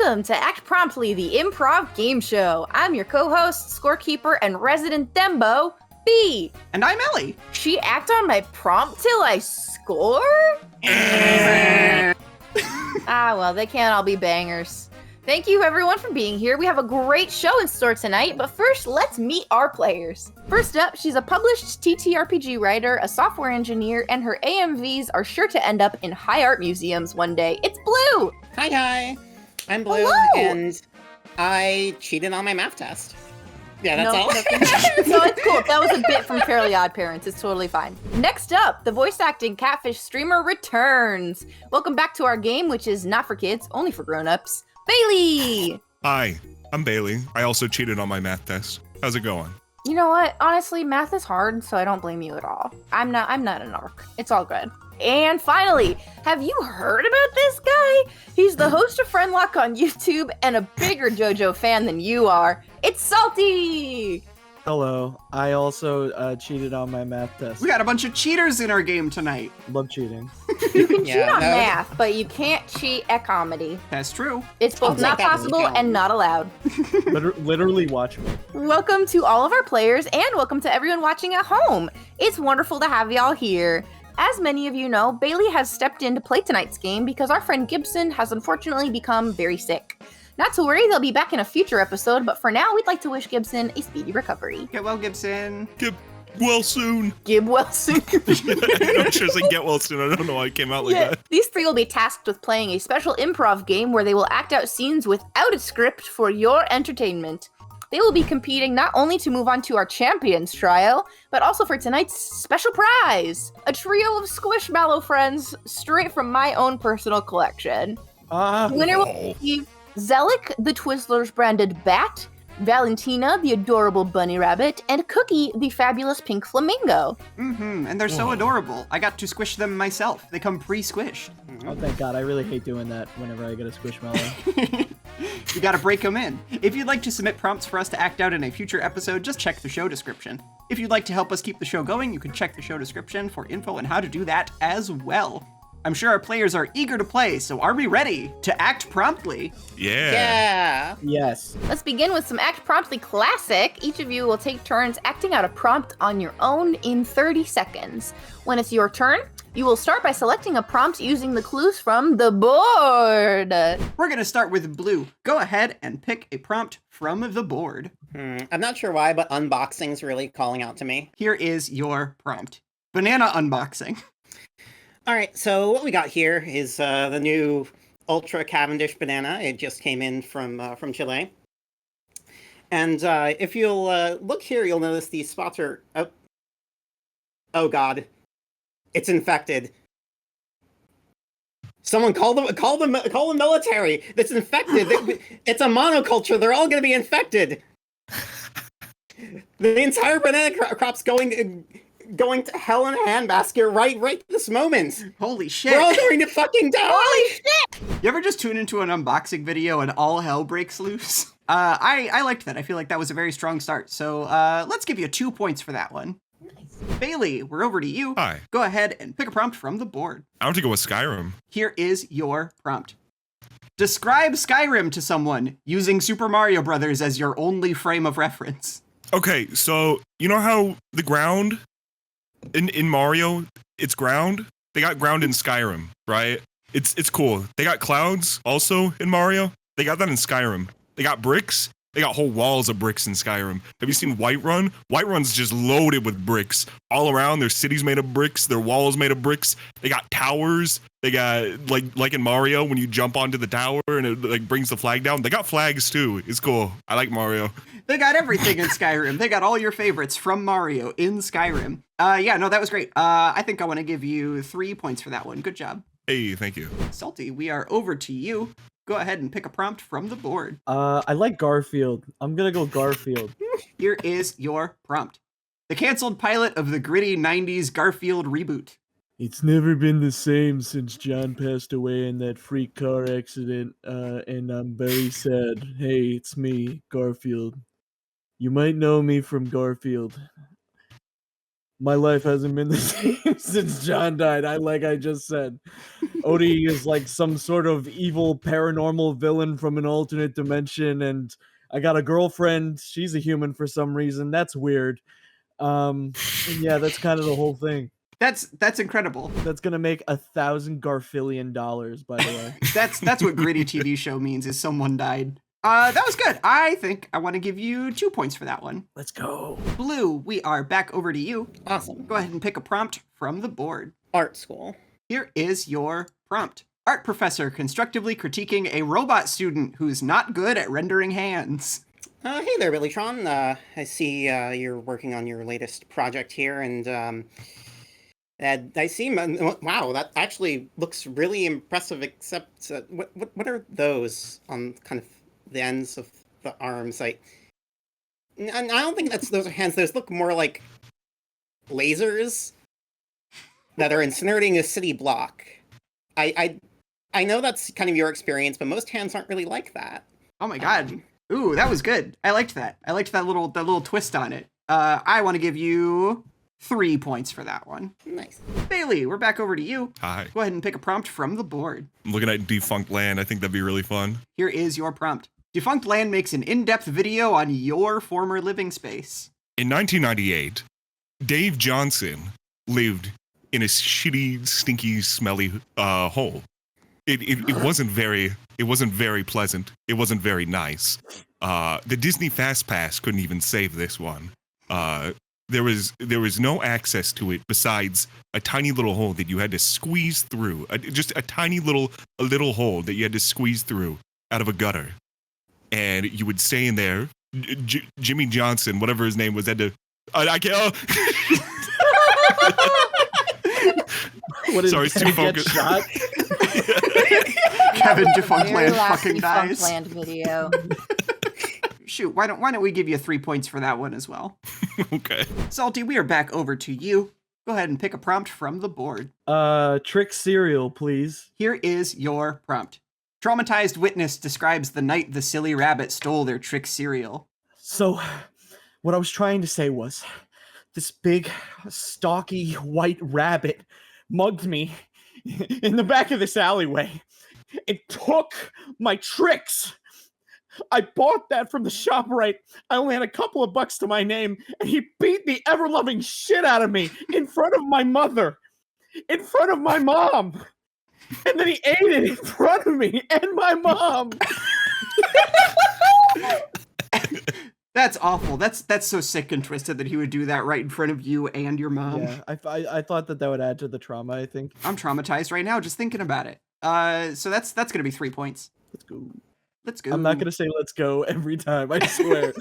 Welcome to Act Promptly, the improv game show. I'm your co-host, scorekeeper, and resident Dembo, B. And I'm Ellie. She act on my prompt till I score? Well, they can't all be bangers. Thank you everyone for being here. We have a great show in store tonight, but first, let's meet our players. First up, she's a published TTRPG writer, a software engineer, and her AMVs are sure to end up in high art museums one day. It's Blue! Hi, I'm Blue, Hello. and I cheated on my math test. Yeah, that's all. No, it's cool. That was a bit from Fairly Odd Parents. It's totally fine. Next up, the voice acting catfish streamer returns. Welcome back to our game, which is not for kids, only for grown-ups. Bailey! Hi, I'm Bailey. I also cheated on my math test. How's it going? You know what? Honestly, math is hard, so I don't blame you at all. I'm not an narc. It's all good. And finally, have you heard about this guy? He's the host of Friendlock on YouTube and a bigger JoJo fan than you are. It's Salty! Hello. I also cheated on my math test. We got a bunch of cheaters in our game tonight. Love cheating. You can cheat on math, but you can't cheat at comedy. That's true. It's both not possible and not allowed. Literally watch me. Welcome to all of our players, and welcome to everyone watching at home. It's wonderful to have y'all here. As many of you know, Bailey has stepped in to play tonight's game because our friend Gibson has unfortunately become very sick. Not to worry, they'll be back in a future episode, but for now, we'd like to wish Gibson a speedy recovery. Get well, Gibson. Get well soon. Get well soon. I'm sure saying get well soon. I don't know why it came out like that. These three will be tasked with playing a special improv game where they will act out scenes without a script for your entertainment. They will be competing not only to move on to our champions trial, but also for tonight's special prize, a trio of Squishmallow friends straight from my own personal collection. Winner will be Zelik, the Twizzlers branded bat, Valentina, the adorable bunny rabbit, and Cookie, the fabulous pink flamingo. And they're so adorable. I got to squish them myself. They come pre-squished. Oh, thank God. I really hate doing that whenever I get a Squishmallow. You gotta break them in. If you'd like to submit prompts for us to act out in a future episode, just check the show description. If you'd like to help us keep the show going, you can check the show description for info on how to do that as well. I'm sure our players are eager to play, so are we ready to act promptly? Yeah. Yes. Let's begin with some Act Promptly Classic. Each of you will take turns acting out a prompt on your own in 30 seconds. When it's your turn, you will start by selecting a prompt using the clues from the board. We're gonna start with Blue. Go ahead and pick a prompt from the board. I'm not sure why, but unboxing's really calling out to me. Here is your prompt. Banana unboxing. All right, so what we got here is the new Ultra Cavendish banana. It just came in from Chile. And if you'll look here, you'll notice these spots are... Oh God. It's infected. Someone call the military. It's infected. It's a monoculture. They're all going to be infected. The entire banana crop's going to hell in a handbasket right this moment. Holy shit. We're all going to fucking die. Holy shit! You ever just tune into an unboxing video and all hell breaks loose? I liked that. I feel like that was a very strong start. So let's give you 2 points for that one. Bailey, we're over to you. Hi. Go ahead and pick a prompt from the board. I want to go with Skyrim. Here is your prompt. Describe Skyrim to someone using Super Mario Brothers as your only frame of reference. Okay, so you know how the ground in Mario, it's ground? They got ground in Skyrim, right? It's cool. They got clouds also in Mario. They got that in Skyrim. They got bricks. They got whole walls of bricks in Skyrim. Have you seen Whiterun? Whiterun's just loaded with bricks. All around, their cities made of bricks, their walls made of bricks. They got towers. They got, like in Mario, when you jump onto the tower and it like brings the flag down. They got flags too. It's cool. I like Mario. They got everything in Skyrim. They got all your favorites from Mario in Skyrim. Yeah, no, that was great. I think I want to give you 3 points for that one. Good job. Hey, thank you. Salty, we are over to you. Go ahead and pick a prompt from the board. I like Garfield. I'm gonna go Garfield. Here is your prompt. The canceled pilot of the gritty 90s Garfield reboot. It's never been the same since John passed away in that freak car accident, and I'm very sad. Hey, it's me, Garfield. You might know me from Garfield. My life hasn't been the same since John died. Like I just said, Odie is like some sort of evil paranormal villain from an alternate dimension, and I got a girlfriend. She's a human for some reason. That's weird. And yeah, that's kind of the whole thing. That's incredible. That's gonna make $1,000 Garfillion, by the way. That's what gritty TV show means, is someone died. That was good. I think I want to give you 2 points for that one. Let's go. Blue, we are back over to you. Awesome. Go ahead and pick a prompt from the board. Art school. Here is your prompt. Art professor constructively critiquing a robot student who's not good at rendering hands. Hey there, Billytron. I see you're working on your latest project here, and I see. Wow, that actually looks really impressive. Except, what are those on kind of the ends of the arms? I don't think those are hands. Those look more like lasers that are incinerating a city block. I know that's kind of your experience, but most hands aren't really like that. Oh my god. Ooh, that was good. I liked that. I liked that little twist on it. I want to give you 3 points for that one. Nice. Bailey, we're back over to you. Hi. Go ahead and pick a prompt from the board. I'm looking at Defunct Land. I think that'd be really fun. Here is your prompt. Defunct Land makes an in-depth video on your former living space. In 1998, Dave Johnson lived in a shitty, stinky, smelly hole. It wasn't very pleasant. It wasn't very nice. The Disney Fast Pass couldn't even save this one. There was no access to it besides a tiny little hole that you had to squeeze through. Just a tiny little hole that you had to squeeze through out of a gutter, and you would stay in there. Jimmy Johnson, whatever his name was, had to. I can't. What is Sorry, it's too focused. Kevin Defunct Very Land last fucking Defunct dies. Land video. Shoot, why don't we give you 3 points for that one as well? Okay. Salty, we are back over to you. Go ahead and pick a prompt from the board. Trick cereal, please. Here is your prompt. Traumatized witness describes the night the silly rabbit stole their trick cereal. So, what I was trying to say was, this big, stocky, white rabbit mugged me in the back of this alleyway. It took my tricks. I bought that from the ShopRite. I only had a couple of bucks to my name, and he beat the ever-loving shit out of me in front of my mother, in front of my mom. And then he ate it in front of me and my mom. That's awful. That's so sick and twisted that he would do that right in front of you and your mom. Yeah, I thought that would add to the trauma, I think. I'm traumatized right now just thinking about it. So that's gonna be 3 points. Let's go. Let's go. I'm not going to say let's go every time, I swear.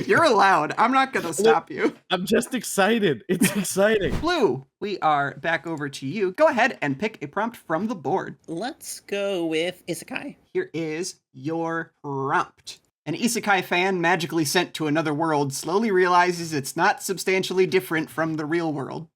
You're allowed. I'm not gonna stop you. I'm just excited. It's exciting. Blue, we are back over to you. Go ahead and pick a prompt from the board. Let's go with Isekai. Here is your prompt. An isekai fan magically sent to another world slowly realizes it's not substantially different from the real world.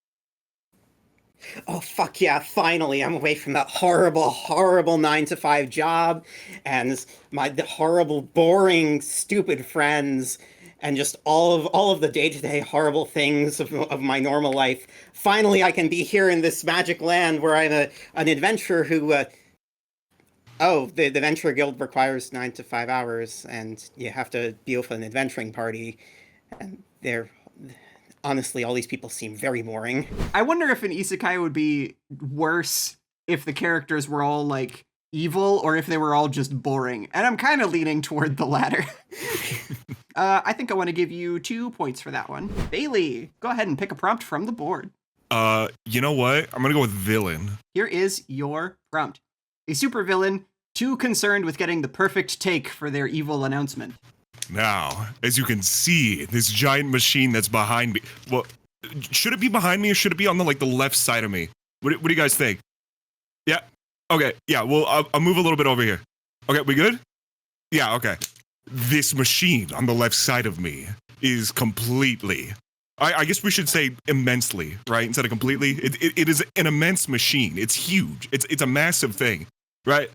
Oh, fuck yeah, finally, I'm away from that horrible, horrible 9-to-5 job, and the horrible, boring, stupid friends, and just all of the day-to-day horrible things of my normal life. Finally, I can be here in this magic land where I'm an adventurer who, the Adventurer Guild requires 9 to 5 hours, and you have to be with an adventuring party, and honestly, all these people seem very boring. I wonder if an isekai would be worse if the characters were all, like, evil, or if they were all just boring. And I'm kind of leaning toward the latter. I think I want to give you 2 points for that one. Bailey, go ahead and pick a prompt from the board. You know what? I'm gonna go with villain. Here is your prompt. A supervillain too concerned with getting the perfect take for their evil announcement. Now, as you can see, this giant machine that's behind me. Well, should it be behind me or should it be on the left side of me? What do you guys think? Yeah. Okay. Yeah. Well, I'll move a little bit over here. Okay. We good? Yeah. Okay. This machine on the left side of me is completely. I guess we should say immensely, right? Instead of completely. It is an immense machine. It's huge. It's a massive thing, right?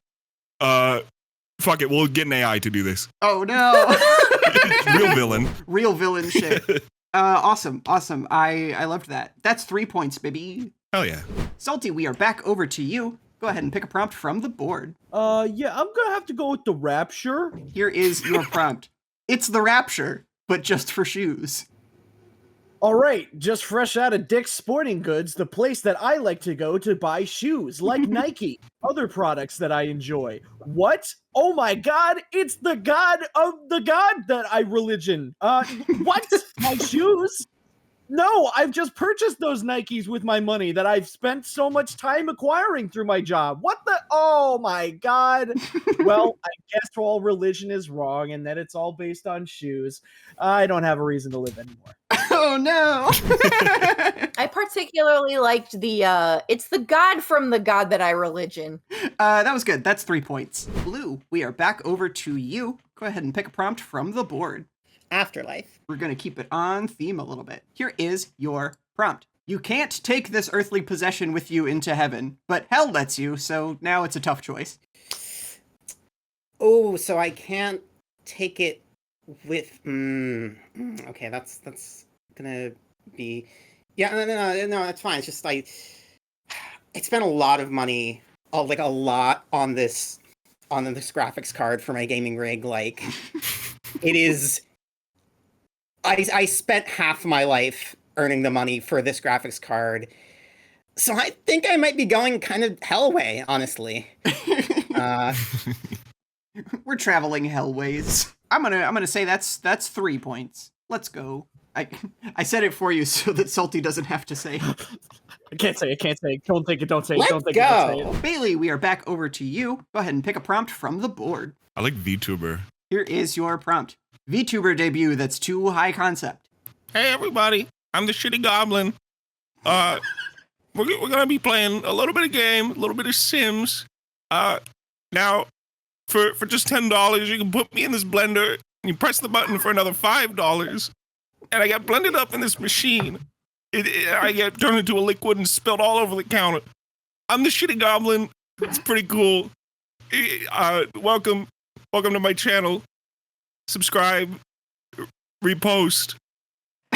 Fuck it. We'll get an AI to do this. Oh no. Real villain. Real villain shit. Awesome. I loved that. That's 3 points, baby. Hell yeah. Salty, we are back over to you. Go ahead and pick a prompt from the board. Yeah, I'm gonna have to go with the Rapture. Here is your prompt. It's the Rapture, but just for shoes. All right, just fresh out of Dick's Sporting Goods, the place that I like to go to buy shoes, like Nike, other products that I enjoy. What? Oh my God, it's the God of the God that I religion. What? My shoes? No, I've just purchased those Nikes with my money that I've spent so much time acquiring through my job. What the? Oh my God. Well, I guess all religion is wrong and that it's all based on shoes. I don't have a reason to live anymore. Oh no. I particularly liked the it's the God from the God that I religion. That was good. That's 3 points. Blue, we are back over to you. Go ahead and pick a prompt from the board. Afterlife. We're going to keep it on theme a little bit. Here is your prompt. You can't take this earthly possession with you into heaven, but hell lets you, so now it's a tough choice. Oh, so I can't take it with... Okay, that's gonna be... Yeah, no, that's fine. It's just I spent a lot of money, like a lot on this graphics card for my gaming rig. Like, it is... I spent half my life earning the money for this graphics card, so I think I might be going kind of hell way, honestly. We're traveling hellways. I'm gonna say that's 3 points. Let's go. I said it for you so that Salty doesn't have to say. I can't say it. Don't think it. Don't say it. Let's Don't think go. it. Don't say it. Bailey, we are back over to you. Go ahead and pick a prompt from the board. I like VTuber. Here is your prompt. VTuber debut that's too high concept. Hey everybody, I'm the shitty goblin. We're gonna be playing a little bit of game, a little bit of Sims. Now, for just $10, you can put me in this blender, and you press the button for another $5, and I get blended up in this machine. I get turned into a liquid and spilled all over the counter. I'm the shitty goblin. It's pretty cool. Welcome to my channel. Subscribe, repost,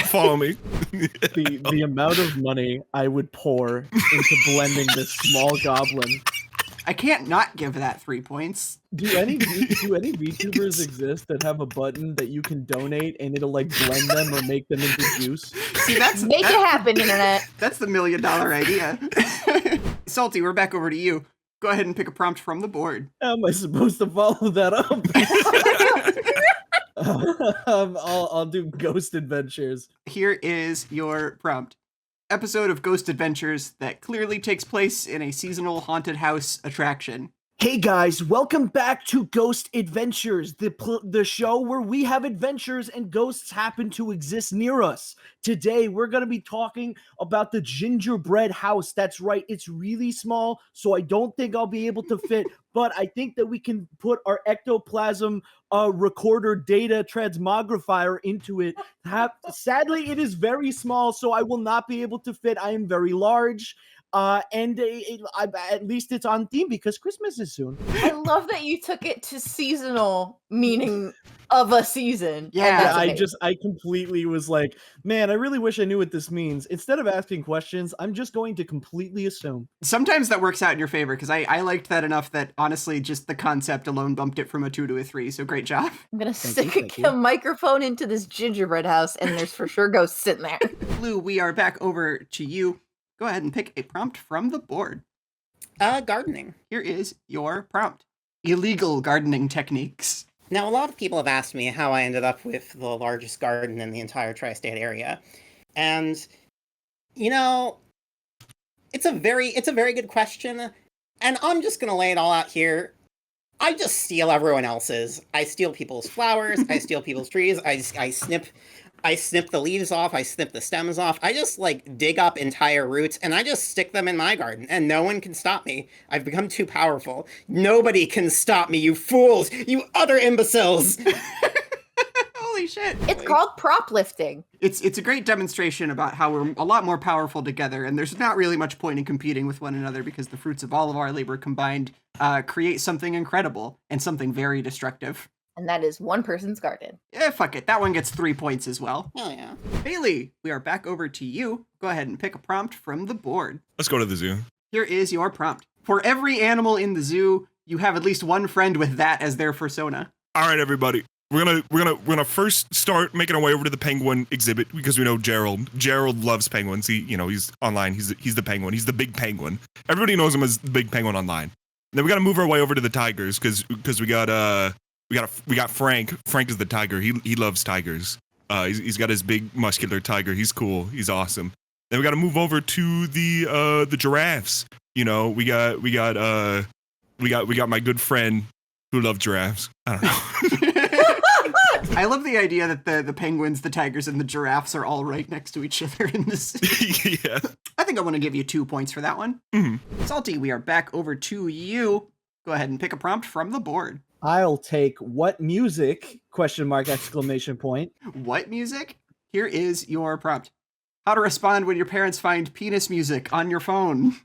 follow me. The amount of money I would pour into blending this small goblin. I can't not give that 3 points. Do any VTubers exist that have a button that you can donate and it'll like blend them or make them into juice? See, Make it happen, internet. That's the $1 million idea. Salty, we're back over to you. Go ahead and pick a prompt from the board. How am I supposed to follow that up? I'll do Ghost Adventures. Here is your prompt. Episode of Ghost Adventures that clearly takes place in a seasonal haunted house attraction. Hey guys, welcome back to Ghost Adventures, the show where we have adventures and ghosts happen to exist near us. Today, we're going to be talking about the gingerbread house. That's right, it's really small, so I don't think I'll be able to fit, but I think that we can put our ectoplasm recorder data transmogrifier into it. Sadly, it is very small, so I will not be able to fit. I am very large. At least it's on theme because Christmas is soon. I love that you took it to seasonal meaning of a season. Yeah, I completely was like, man, I really wish I knew what this means. Instead of asking questions, I'm just going to completely assume. Sometimes that works out in your favor because I liked that enough that honestly just the concept alone bumped it from a 2 to a 3, so great job. I'm gonna Thank stick you. a microphone into this gingerbread house and there's for sure ghosts sitting there. Blue, we are back over to you. Go ahead and pick a prompt from the board. Gardening. Here is your prompt. Illegal gardening techniques. Now, a lot of people have asked me how I ended up with the largest garden in the entire tri-state area. And, you know, it's a very good question. And I'm just going to lay it all out here. I just steal everyone else's. I steal people's flowers. I steal people's trees. I snip the leaves off, I snip the stems off, I just, like, dig up entire roots, and I just stick them in my garden, and no one can stop me. I've become too powerful. Nobody can stop me, you fools! You utter imbeciles! Holy shit. It's called prop lifting. It's a great demonstration about how we're a lot more powerful together, and there's not really much point in competing with one another because the fruits of all of our labor combined create something incredible and something very destructive. And that is one person's garden. Fuck it. That one gets 3 points as well. Hell yeah. Bailey, we are back over to you. Go ahead and pick a prompt from the board. Let's go to the zoo. Here is your prompt. For every animal in the zoo, you have at least one friend with that as their persona. All right, everybody. We're gonna first start making our way over to the penguin exhibit because we know Gerald. Gerald loves penguins. He's online. He's the penguin. He's the big penguin. Everybody knows him as the big penguin online. And then we gotta move our way over to the tigers because we got Frank. Frank is the tiger. He loves tigers. He's got his big muscular tiger. He's cool. He's awesome. Then we got to move over to the giraffes. We got my good friend who loved giraffes. I don't know. I love the idea that the penguins, the tigers, and the giraffes are all right next to each other in this. Yeah. I think I want to give you 2 points for that one. Mm-hmm. Salty, we are back over to you. Go ahead and pick a prompt from the board. I'll take what music? ? Exclamation point. What music? Here is your prompt. How to respond when your parents find penis music on your phone.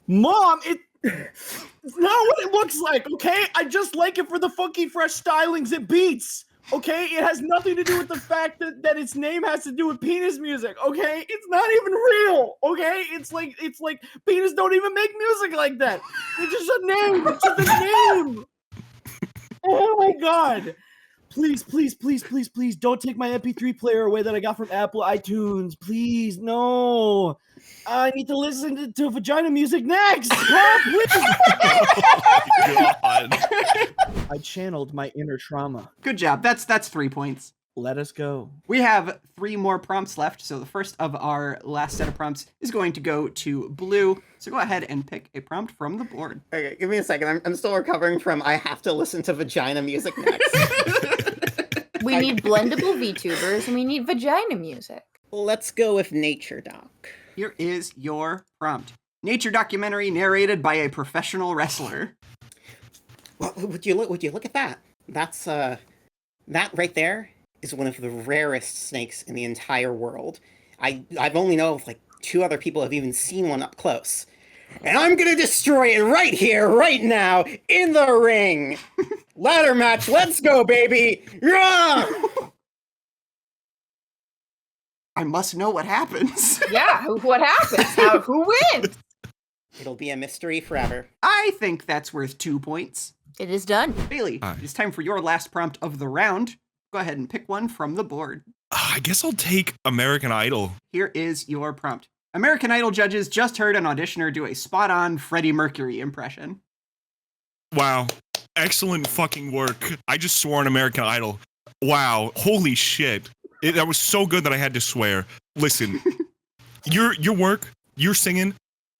Mom, it's not what it looks like, okay? I just like it for the funky, fresh stylings it beats, okay? It has nothing to do with the fact that its name has to do with penis music, okay? It's not even real, okay? It's like penis don't even make music like that. It's just a name. It's just a name. Oh my god. Please, please, please, please, please don't take my MP3 player away that I got from Apple iTunes. Please, no. I need to listen to vagina music next. Please. Oh, God. I channeled my inner trauma. Good job. That's 3 points. Let us go. We have 3 more prompts left. So the first of our last set of prompts is going to go to Blue. So go ahead and pick a prompt from the board. Okay, give me a second. I'm still recovering from I have to listen to vagina music next. We need blendable VTubers and we need vagina music. Let's go with Nature Doc. Here is your prompt. Nature documentary narrated by a professional wrestler. Well, would you look at that? That's that right there is one of the rarest snakes in the entire world. I've only know of like 2 other people have even seen one up close. And I'm gonna destroy it right here, right now, in the ring. Ladder match, let's go, baby! Yeah! I must know what happens. Yeah, what happens? Who wins? It'll be a mystery forever. I think that's worth 2 points. It is done. Bailey, it's time for your last prompt of the round. Go ahead and pick one from the board. I guess I'll take American Idol. Here is your prompt. American Idol judges just heard an auditioner do a spot-on Freddie Mercury impression. Wow. Excellent fucking work. I just swore on American Idol. Wow. Holy shit. That was so good that I had to swear. Listen, your work, your singing,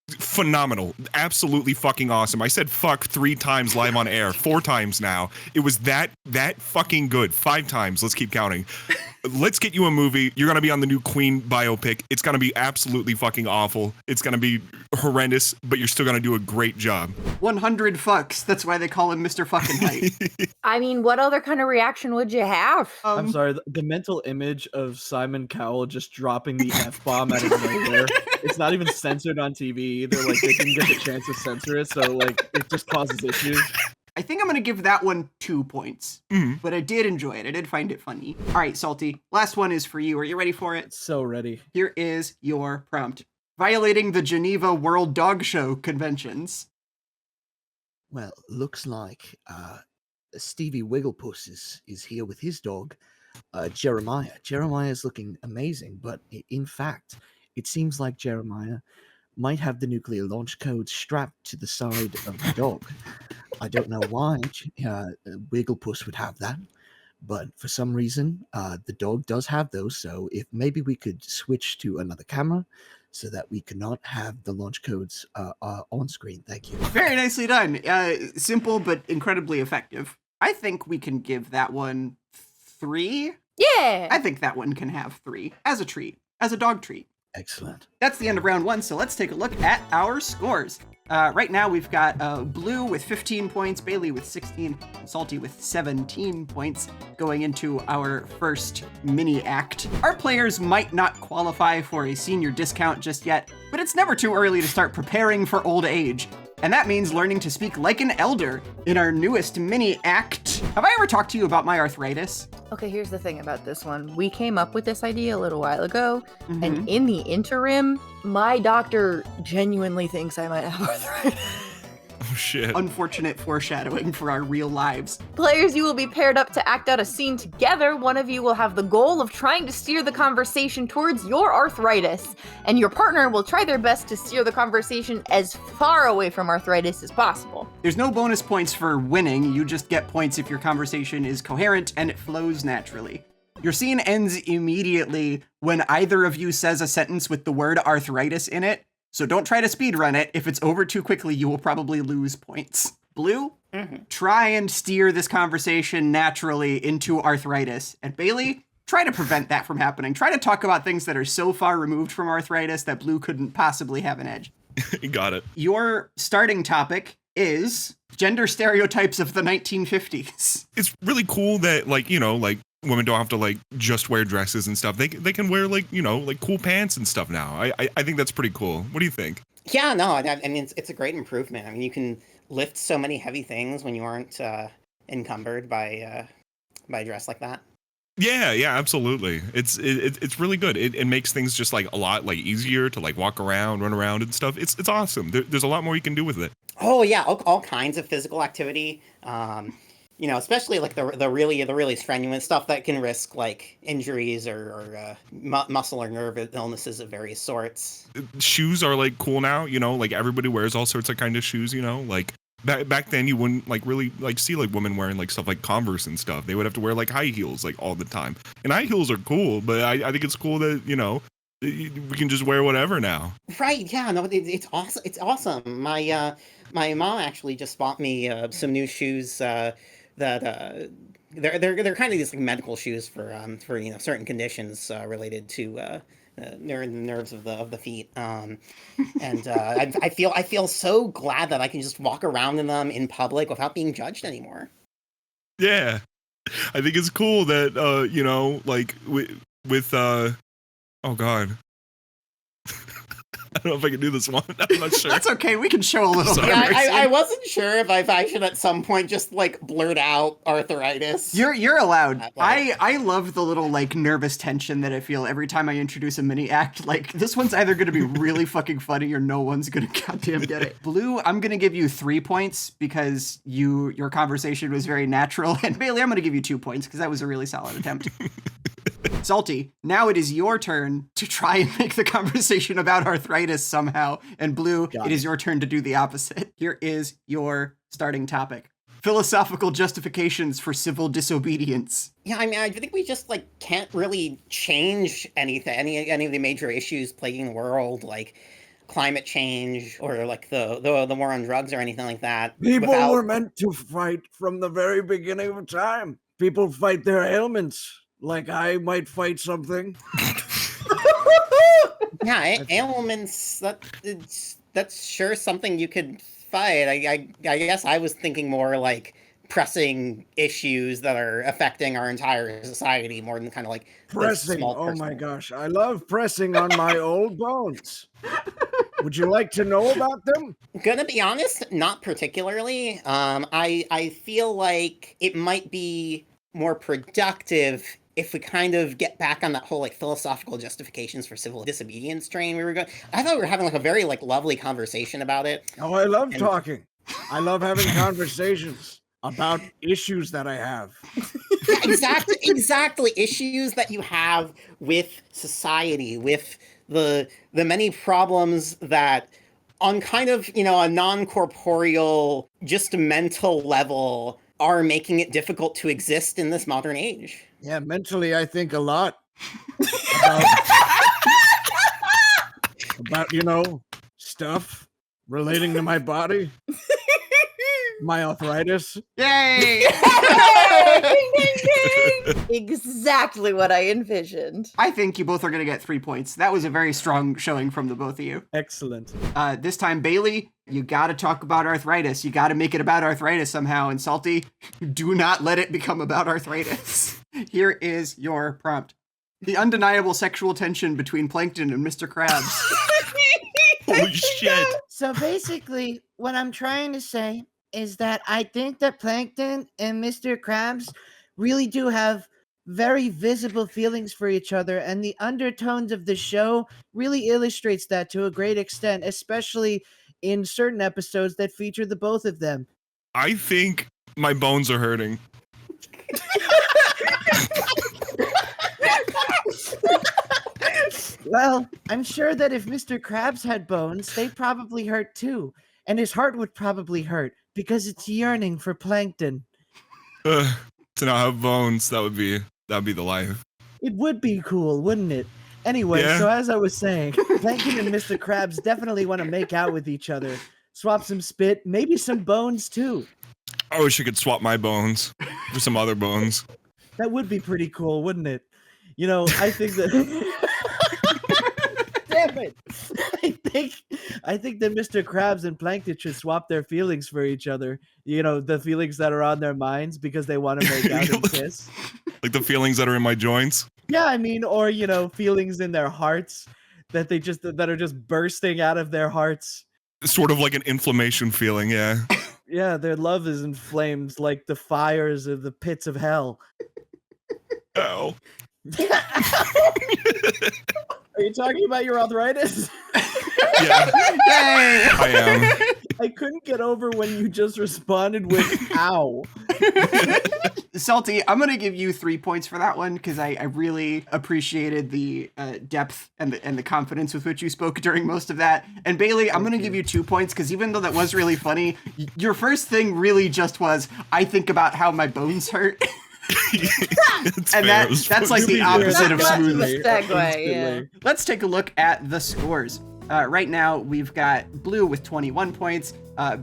phenomenal. Absolutely fucking awesome. I said fuck 3 times live on air. 4 times now. It was that fucking good. 5 times. Let's keep counting. Let's get you a movie. You're going to be on the new Queen biopic. It's going to be absolutely fucking awful. It's going to be horrendous, but you're still going to do a great job. 100 fucks. That's why they call him Mr. Fucking Height. I mean, what other kind of reaction would you have? I'm sorry, the mental image of Simon Cowell just dropping the F-bomb out of nowhere. It's not even censored on TV either. Like, they didn't get the chance to censor it, so, like, it just causes issues. I think I'm going to give that one 2 points, but I did enjoy it. I did find it funny. All right, Salty, last one is for you. Are you ready for it? So ready. Here is your prompt. Violating the Geneva World Dog Show conventions. Well, looks like Stevie Wigglepuss is here with his dog, Jeremiah. Jeremiah's looking amazing, but in fact, it seems like Jeremiah might have the nuclear launch code strapped to the side of the dog. I don't know why Wigglepuss would have that, but for some reason, the dog does have those, so if maybe we could switch to another camera so that we cannot have the launch codes on screen. Thank you. Very nicely done. Simple, but incredibly effective. I think we can give that one 3. Yeah. I think that one can have 3 as a treat, as a dog treat. Excellent. That's the end of round 1, so let's take a look at our scores. Right now we've got Blue with 15 points, Bailey with 16, and Salty with 17 points going into our first mini act. Our players might not qualify for a senior discount just yet, but it's never too early to start preparing for old age. And that means learning to speak like an elder in our newest mini act. Have I ever talked to you about my arthritis? Okay, here's the thing about this one. We came up with this idea a little while ago, and in the interim, my doctor genuinely thinks I might have arthritis. Oh shit. Unfortunate foreshadowing for our real lives. Players, you will be paired up to act out a scene together. One of you will have the goal of trying to steer the conversation towards your arthritis, and your partner will try their best to steer the conversation as far away from arthritis as possible. There's no bonus points for winning, you just get points if your conversation is coherent and it flows naturally. Your scene ends immediately when either of you says a sentence with the word arthritis in it, so don't try to speedrun it. If it's over too quickly, you will probably lose points. Blue, try and steer this conversation naturally into arthritis. And Bailey, try to prevent that from happening. Try to talk about things that are so far removed from arthritis that Blue couldn't possibly have an edge. Got it. Your starting topic is gender stereotypes of the 1950s. It's really cool that, like, you know, like, women don't have to, like, just wear dresses and stuff. They can wear, like, you know, like, cool pants and stuff now. I think that's pretty cool. What do you think? Yeah, no, I mean, it's a great improvement. I mean, you can lift so many heavy things when you aren't encumbered by a dress like that. Yeah, absolutely. It's really good. It makes things just, like, a lot, like, easier to, like, walk around, run around and stuff. It's awesome. There's a lot more you can do with it. Oh yeah, all kinds of physical activity. You know, especially like the really strenuous stuff that can risk like injuries or muscle or nerve illnesses of various sorts. Shoes are like cool now, you know, like everybody wears all sorts of kind of shoes, you know, like back then you wouldn't like really like see like women wearing like stuff like Converse and stuff. They would have to wear like high heels like all the time. And high heels are cool, but I think it's cool that, you know, we can just wear whatever now. Right? Yeah. No, it's awesome. It's awesome. My mom actually just bought me some new shoes. That they're kind of these like medical shoes for you know certain conditions related to nerves of the feet. And I feel so glad that I can just walk around in them in public without being judged anymore. Yeah, I think it's cool that you know, like with oh god. I don't know if I can do this one. I'm not sure. That's okay. We can show a little bit. Yeah, I wasn't sure if I should at some point just like blurt out arthritis. You're allowed. I love the little like nervous tension that I feel every time I introduce a mini act. Like this one's either going to be really fucking funny or no one's going to goddamn get it. Blue, I'm going to give you 3 points because your conversation was very natural. And Bailey, I'm going to give you 2 points because that was a really solid attempt. Salty, now it is your turn to try and make the conversation about arthritis somehow. And Blue, it is your turn to do the opposite. Here is your starting topic. Philosophical justifications for civil disobedience. Yeah, I mean, I think we just like can't really change anything, any of the major issues plaguing the world, like climate change or like the war on drugs or anything like that. People were meant to fight from the very beginning of time. People fight their ailments. Like I might fight something. Yeah, ailments. That's sure something you could fight. I guess I was thinking more like pressing issues that are affecting our entire society more than kind of like pressing. Oh my gosh, I love pressing on my old bones. Would you like to know about them? Gonna be honest, not particularly. I feel like it might be more productive if we kind of get back on that whole like philosophical justifications for civil disobedience train we were going. I thought we were having like a very like lovely conversation about it. Oh, I love talking. I love having conversations about issues that I have. Yeah, exactly. Issues that you have with society, with the many problems that on kind of, you know, a non-corporeal, just mental level are making it difficult to exist in this modern age. Yeah, mentally, I think a lot about, you know, stuff relating to my body, my arthritis. Yay! Ding, ding, ding! Exactly what I envisioned. I think you both are going to get 3 points. That was a very strong showing from the both of you. Excellent. This time, Bailey, you got to talk about arthritis. You got to make it about arthritis somehow. And Salty, do not let it become about arthritis. Here is your prompt. The undeniable sexual tension between Plankton and Mr. Krabs. Holy shit. So basically, what I'm trying to say is that I think that Plankton and Mr. Krabs really do have very visible feelings for each other, and the undertones of the show really illustrates that to a great extent, especially in certain episodes that feature the both of them. I think my bones are hurting. Well, I'm sure that if Mr. Krabs had bones, they'd probably hurt too. And his heart would probably hurt because it's yearning for plankton. To not have bones, that'd be the life. It would be cool, wouldn't it? Anyway, Yeah. so as I was saying, Plankton and Mr. Krabs definitely want to make out with each other. Swap some spit, maybe some bones too. I wish I could swap my bones for some other bones. That would be pretty cool, wouldn't it? You know, I think that damn it. I think that Mr. Krabs and Plankton should swap their feelings for each other. You know, the feelings that are on their minds because they want to make out and kiss. Like the feelings that are in my joints. Yeah, I mean, or you know, feelings in their hearts that are just bursting out of their hearts. Sort of like an inflammation feeling, yeah. Yeah, their love is in flames like the fires of the pits of hell. Ow. Are you talking about your arthritis? Yeah, I am. I couldn't get over when you just responded with "ow." Salty, I'm gonna give you 3 points for that one because I really appreciated the depth and the confidence with which you spoke during most of that. And Bailey, I'm gonna give you 2 points because even though that was really funny, your first thing really just was, I think about how my bones hurt. And that's like the opposite of smooth. Segue, yeah. Let's take a look at the scores. Right now, we've got Blue with 21 points,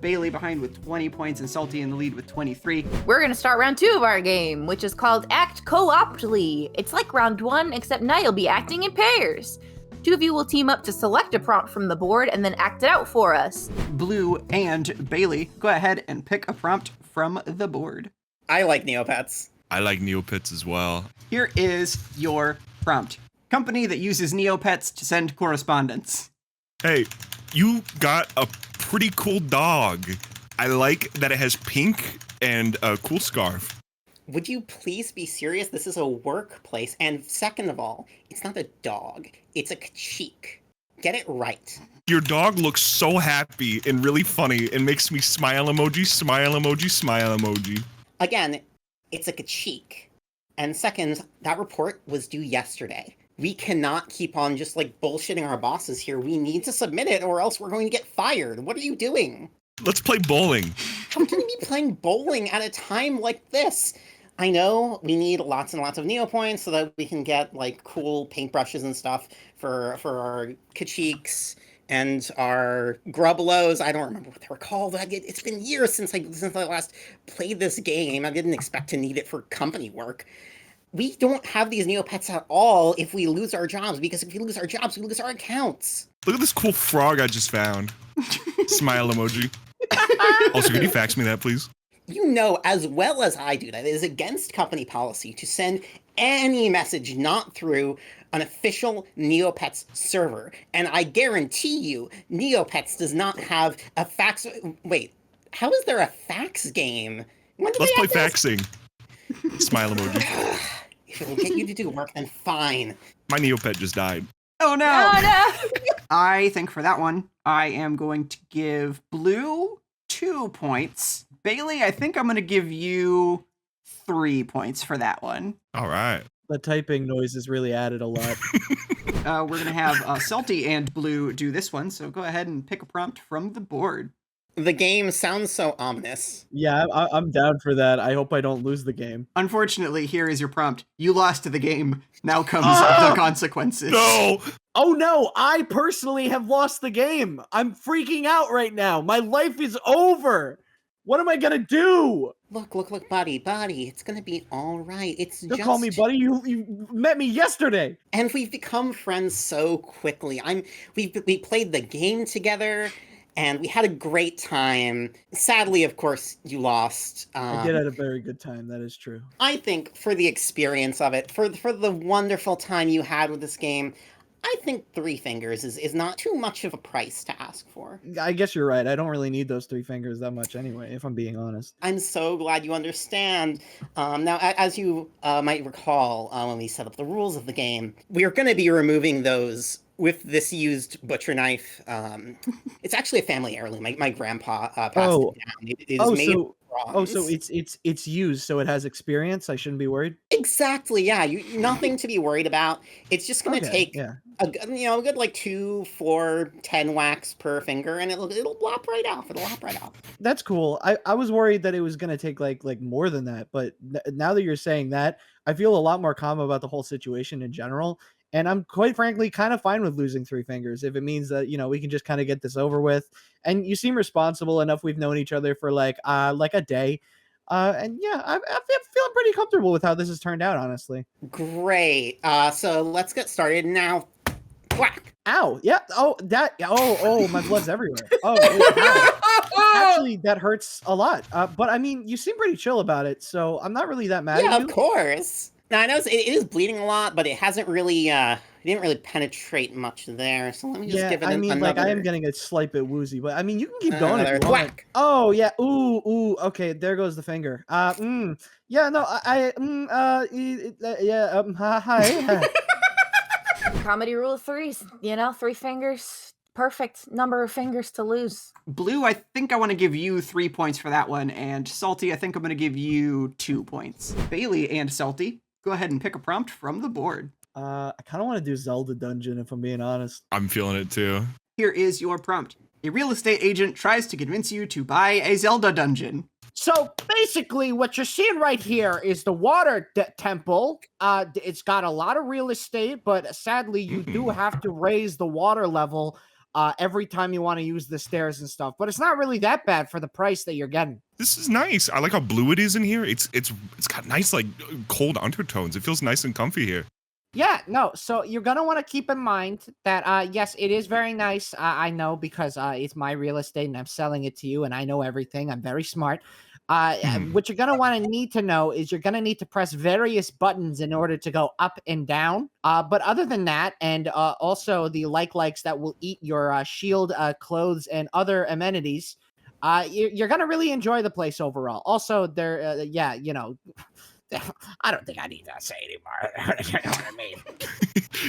Bailey behind with 20 points, and Salty in the lead with 23. We're going to start round 2 of our game, which is called Act Co-optly. It's like round 1, except now you'll be acting in pairs. 2 of you will team up to select a prompt from the board and then act it out for us. Blue and Bailey, go ahead and pick a prompt from the board. I like Neopets. I like Neopets as well. Here is your prompt. Company that uses Neopets to send correspondence. Hey, you got a pretty cool dog. I like that it has pink and a cool scarf. Would you please be serious? This is a workplace. And second of all, it's not a dog. It's a cheek. Get it right. Your dog looks so happy and really funny and makes me smile emoji, smile emoji, smile emoji. Again, it's like a cheek. And second, that report was due yesterday. We cannot keep on just like bullshitting our bosses here. We need to submit it or else we're going to get fired. What are you doing? Let's play bowling. How can you be playing bowling at a time like this? I know we need lots and lots of Neo points so that we can get like cool paintbrushes and stuff for our Kacheeks and our Grublows. I don't remember what they were called. It's been years since I last played this game. I didn't expect to need it for company work. We don't have these Neopets at all if we lose our jobs, because if we lose our jobs, we lose our accounts. Look at this cool frog I just found. Smile emoji. Also, can you fax me that, please? You know as well as I do that it is against company policy to send any message not through an official Neopets server. And I guarantee you, Neopets does not have a fax... Wait, how is there a fax game? Let's play faxing. Smile emoji. If it will get you to do work, then fine. My Neopet just died. Oh no! Oh, no! I think for that one, I am going to give Blue 2 points. Bailey, I think I'm going to give you 3 points for that one. All right. The typing noises really added a lot. We're going to have Salty and Blue do this one, so go ahead and pick a prompt from the board. The game sounds so ominous. Yeah, I'm down for that. I hope I don't lose the game. Unfortunately, here is your prompt. You lost the game. Now comes the consequences. No! Oh no, I personally have lost the game. I'm freaking out right now. My life is over. What am I gonna do? Look, buddy. It's gonna be all right. Don't call me buddy. You met me yesterday. And we've become friends so quickly. We played the game together, and we had a great time. Sadly, of course, you lost. I did have a very good time. That is true. I think for the experience of it, for the wonderful time you had with this game, I think 3 fingers is not too much of a price to ask for. I guess you're right. I don't really need those 3 fingers that much anyway, if I'm being honest. I'm so glad you understand. Now, as you might recall, when we set up the rules of the game, we are going to be removing those with this used butcher knife. It's actually a family heirloom. My grandpa passed Oh. it down. It is made of bronze. so it's used, so it has experience. I shouldn't be worried. Exactly, yeah. Nothing to be worried about. It's just going to Okay, take yeah. a good like 2, 4, 10 whacks per finger, and it'll blop right off. It'll lop right off. That's cool. I was worried that it was gonna take like more than that, but now that you're saying that, I feel a lot more calm about the whole situation in general. And I'm quite frankly kind of fine with losing 3 fingers if it means that we can just kind of get this over with. And you seem responsible enough. We've known each other for like a day, and yeah, I'm feeling pretty comfortable with how this has turned out, honestly. Great. So let's get started now. Whack. Ow! Yeah. Oh, that. Oh, my blood's everywhere. Oh, ow. Actually, that hurts a lot. But I mean, you seem pretty chill about it, so I'm not really that mad Yeah, at you. of course. Now I know it is bleeding a lot, but it hasn't really. It didn't really penetrate much there. So let me just give it I mean, another. like I am getting a slight bit woozy, but I mean, you can keep going if Another you want. thwack. Oh yeah. Ooh. Okay, there goes the finger. Yeah. No. Yeah. Hi. Comedy rule of threes. 3 fingers. Perfect number of fingers to lose. Blue, I think I want to give you 3 points for that one, and Salty, I think I'm going to give you 2 points. Bailey and Salty, go ahead and pick a prompt from the board. I kind of want to do Zelda Dungeon if I'm being honest. I'm feeling it too. Here is your prompt. A real estate agent tries to convince you to buy a Zelda dungeon. So basically, what you're seeing right here is the water temple. It's got a lot of real estate, but sadly, you do have to raise the water level every time you want to use the stairs and stuff. But it's not really that bad for the price that you're getting. This is nice. I like how blue it is in here. It's got nice like cold undertones. It feels nice and comfy here. Yeah, no. So you're gonna want to keep in mind that yes, it is very nice. I know because it's my real estate and I'm selling it to you, and I know everything. I'm very smart. What you're gonna want to need to know is you're gonna need to press various buttons in order to go up and down. But other than that, and also the likes that will eat your shield, clothes, and other amenities, you're gonna really enjoy the place overall. Also, there, yeah, I don't think I need to say anymore. You know what I mean?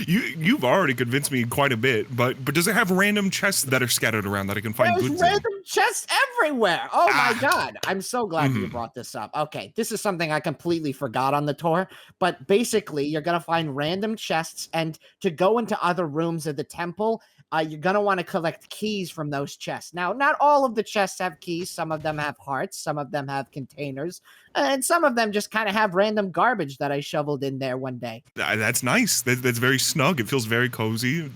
You've already convinced me quite a bit, but does it have random chests that are scattered around that I can find There's goods in? random chests everywhere. Oh my god. I'm so glad you Mhm. brought this up. Okay, this is something I completely forgot on the tour, but basically you're going to find random chests, and to go into other rooms of the temple, you're going to want to collect keys from those chests. Now, not all of the chests have keys. Some of them have hearts, some of them have containers, and some of them just kind of have random garbage that I shoveled in there one day. That's nice. That's very snug. It feels very cozy.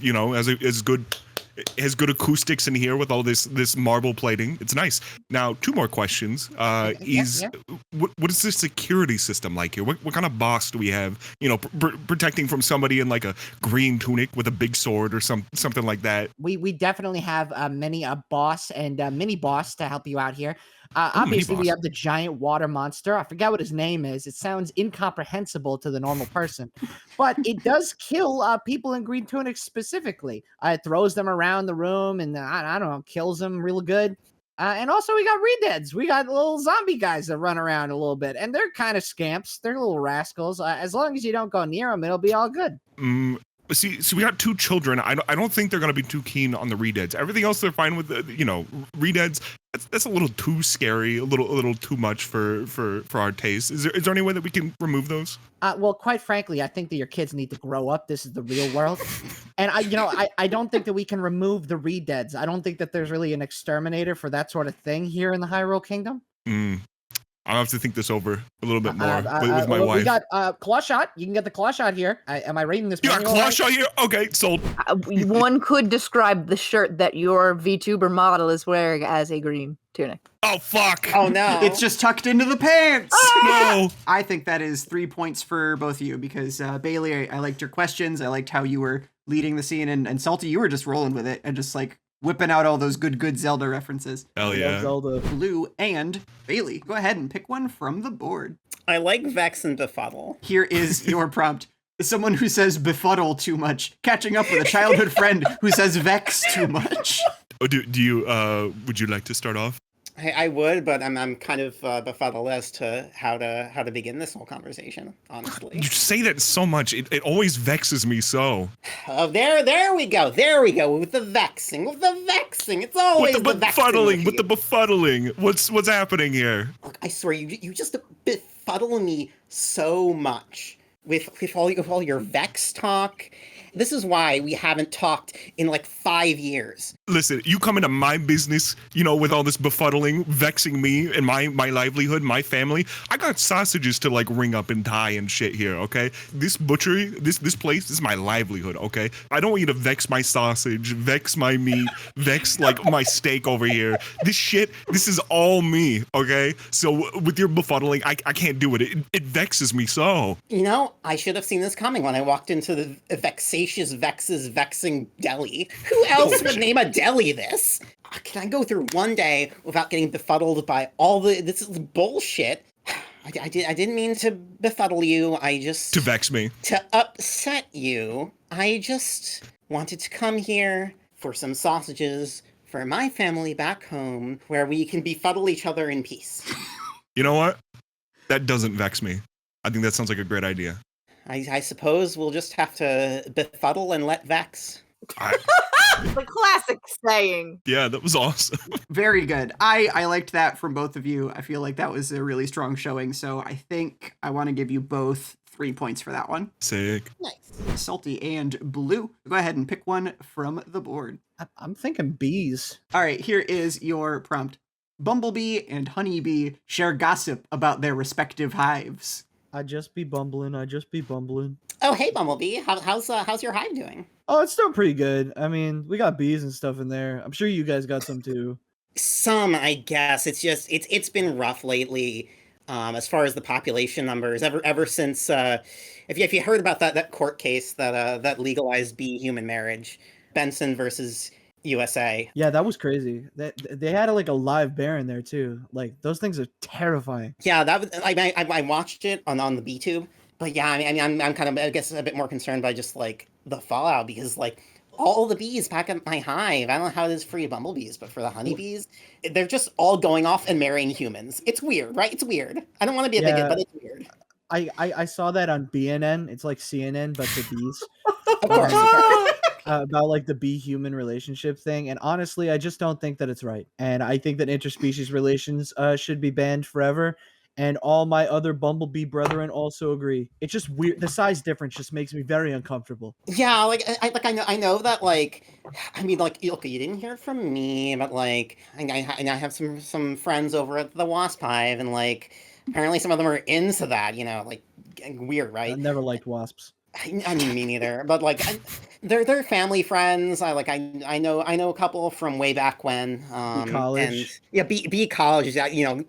Has good acoustics in here with all this marble plating. It's nice. Now, 2 more questions. What is the security system like here? What kind of boss do we have? Protecting from somebody in like a green tunic with a big sword or something like that. We definitely have a boss and a mini boss to help you out here. Obviously, we mini-boss. have the giant water monster. I forgot what his name is. It sounds incomprehensible to the normal person, but it does kill people in green tunics specifically. It throws them around the room and I don't know, kills them real good. And also, we got redeads. We got little zombie guys that run around a little bit, and they're kind of scamps. They're little rascals. As long as you don't go near them, it'll be all good. See, so we got 2 children. I don't think they're gonna be too keen on the redeads. Everything else they're fine with. Redeads. That's a little too scary. A little too much for our taste. Is there any way that we can remove those? Well, quite frankly, I think that your kids need to grow up. This is the real world, and I don't think that we can remove the redeads. I don't think that there's really an exterminator for that sort of thing here in the Hyrule Kingdom. I'll have to think this over a little bit more with my wife. We got claw shot. You can get the claw shot here. Am I reading this? You got manual claw right? shot here? Okay, sold. One could describe the shirt that your VTuber model is wearing as a green tunic. Oh, fuck. Oh no. It's just tucked into the pants! No. I think that is 3 points for both of you because Bailey, I liked your questions. I liked how you were leading the scene, and Salty, you were just rolling with it and just like whipping out all those good Zelda references. Hell I love yeah. Zelda. Blue and Bailey, go ahead and pick one from the board. I like Vex and Befuddle. Here is your prompt. Someone who says befuddle too much, catching up with a childhood friend who says vex too much. Oh, do you would you like to start off? I would, but I'm kind of befuddled as to how to begin this whole conversation, honestly. You say that so much. It always vexes me so. Oh, there we go. There we go. With the vexing. It's always With the vexing befuddling. With the you. befuddling. What's happening here? Look, I swear, you just befuddle me so much with all your vex talk. This is why we haven't talked in like 5 years. Listen, you come into my business, with all this befuddling, vexing me and my livelihood, my family. I got sausages to like ring up and tie and shit here, okay? This butchery, this place, this is my livelihood, okay? I don't want you to vex my sausage, vex my meat, vex like my steak over here. This is all me, okay? So with your befuddling, I can't do it. It vexes me so. I should have seen this coming when I walked into the vexing deli. Who else would name a deli this? Can I go through one day without getting befuddled by all this is bullshit? I didn't mean to befuddle you. To vex me. To upset you. I just wanted to come here for some sausages for my family back home where we can befuddle each other in peace. You know what? That doesn't vex me. I think that sounds like a great idea. I suppose we'll just have to befuddle and let vex. The classic saying. Yeah, that was awesome. Very good. I liked that from both of you. I feel like that was a really strong showing, so I think I want to give you both 3 points for that one. Sick. Nice. Salty and Blue, go ahead and pick one from the board. I'm thinking bees. All right, here is your prompt. Bumblebee and Honeybee share gossip about their respective hives. I just be bumbling. Oh, hey, Bumblebee. How's your hive doing? Oh, it's still pretty good. I mean, we got bees and stuff in there. I'm sure you guys got some too. Some, I guess. It's been rough lately, as far as the population numbers. Ever since if you heard about that court case that legalized bee human marriage, Benson versus USA. Yeah, that was crazy. They had like a live bear in there too. Like those things are terrifying. Yeah, that was I watched it on the B-tube, but yeah, I mean I'm kind of, I guess, a bit more concerned by just like the fallout, because like all the bees back at my hive, I don't know how it is for you bumblebees, but for the honeybees, they're just all going off and marrying humans. It's weird, right? It's weird. I don't want to be a bigot, but it's weird. I saw that on BNN. It's like CNN, but for bees. Of course. About like the bee human relationship thing, and honestly I just don't think that it's right, and I think that interspecies relations should be banned forever, and all my other bumblebee brethren also agree. It's just weird. The size difference just makes me very uncomfortable. Yeah, I know that, like, I mean, like, okay, you didn't hear it from me, but like I have some friends over at the Wasp Hive, and like apparently some of them are into that, like weird, right? I never liked wasps. I mean, me neither. But like, they're family friends. I know a couple from way back when. College. And yeah, bee college is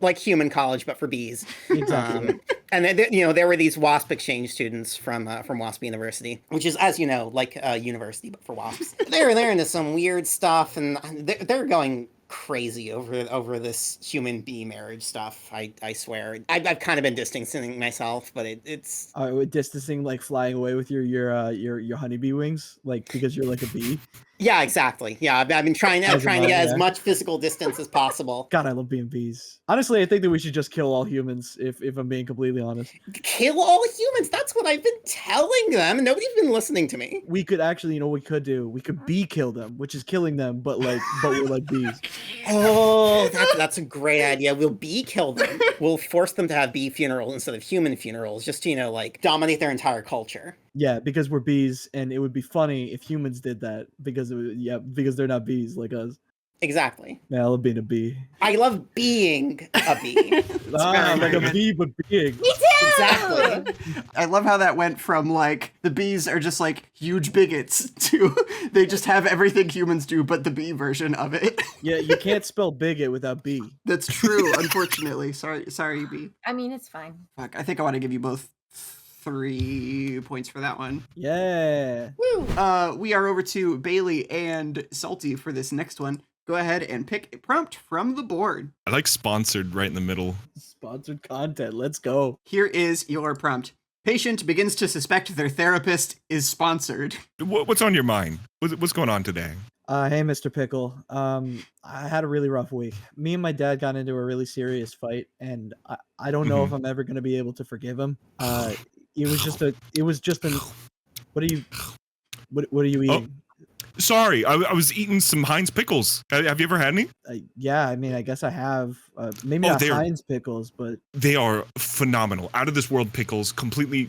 like human college, but for bees. Exactly. And there were these wasp exchange students from Wasp University, which is, as you know, like a university but for wasps. They're into some weird stuff, and they're going crazy over this human bee marriage stuff. I swear. I've kind of been distancing myself, but it's distancing, like flying away with your honeybee wings, like because you're like a bee. Yeah, exactly. Yeah, I've been trying to get as much physical distance as possible. God, I love being bees. Honestly, I think that we should just kill all humans, if I'm being completely honest. Kill all humans? That's what I've been telling them, and nobody's been listening to me. We could actually, what we could do? We could bee kill them, which is killing them, but we're like bees. Oh, that's a great idea. We'll bee kill them. We'll force them to have bee funerals instead of human funerals, just to, like, dominate their entire culture. Yeah, because we're bees, and it would be funny if humans did that, because they're not bees like us. Exactly. Yeah, I love being a bee. I love being a bee. Like a bee, but being. Me too! Exactly. I love how that went from like the bees are just like huge bigots to they just have everything humans do but the bee version of it. Yeah, you can't spell bigot without bee. That's true, unfortunately. Sorry, bee. I mean, it's fine. Fuck, I think I want to give you both 3 points for that one. Yeah. Woo. We are over to Bailey and Salty for this next one. Go ahead and pick a prompt from the board. I like sponsored right in the middle. Sponsored content. Let's go. Here is your prompt. Patient begins to suspect their therapist is sponsored. What's on your mind? What's going on today? Hey, Mr. Pickle. I had a really rough week. Me and my dad got into a really serious fight, and I don't know if I'm ever going to be able to forgive him. It was just an. What are you eating? Sorry, I was eating some Heinz pickles. Have you ever had any? Yeah, I mean, I guess I have. Maybe not Heinz pickles, but they are phenomenal. Out of this world pickles, completely,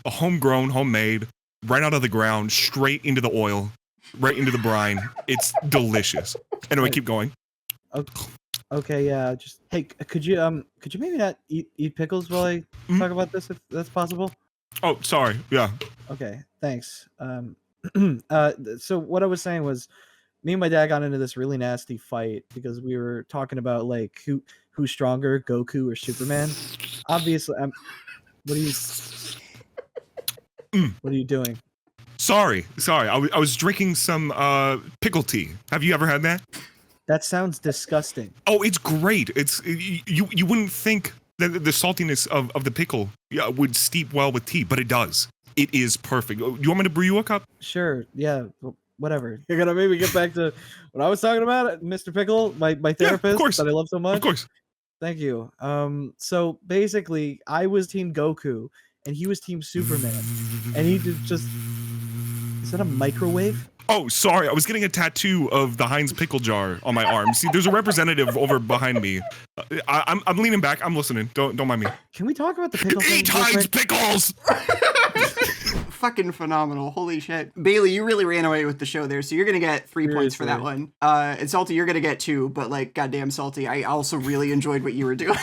a homegrown, homemade, right out of the ground, straight into the oil, right into the brine. It's delicious. Anyway, keep going. Okay, yeah. Just hey, could you maybe not eat pickles while I talk about this, if that's possible? Oh, sorry. Yeah. Okay, thanks. So what I was saying was, me and my dad got into this really nasty fight because we were talking about like who's stronger, Goku or Superman. Obviously, what are you doing? Sorry. I was drinking some pickle tea. Have you ever had that? That sounds disgusting. Oh, it's great. You wouldn't think that the saltiness of the pickle would steep well with tea, but it does. It is perfect. Do you want me to brew you a cup? Sure. Yeah. Whatever. You're gonna maybe get back to what I was talking about, Mr. Pickle, my therapist, of course. that I love so much. Of course. Thank you. So basically, I was Team Goku, and he was Team Superman, and he did just. Is that a microwave? Oh, sorry. I was getting a tattoo of the Heinz pickle jar on my arm. See, there's a representative over behind me. I'm leaning back. I'm listening. Don't mind me. Can we talk about the pickle thing? Eat Heinz pickles! Fucking phenomenal. Holy shit. Bailey, you really ran away with the show there, so you're gonna get 3 points for that one. And Salty, you're gonna get 2, but like, goddamn Salty, I also really enjoyed what you were doing.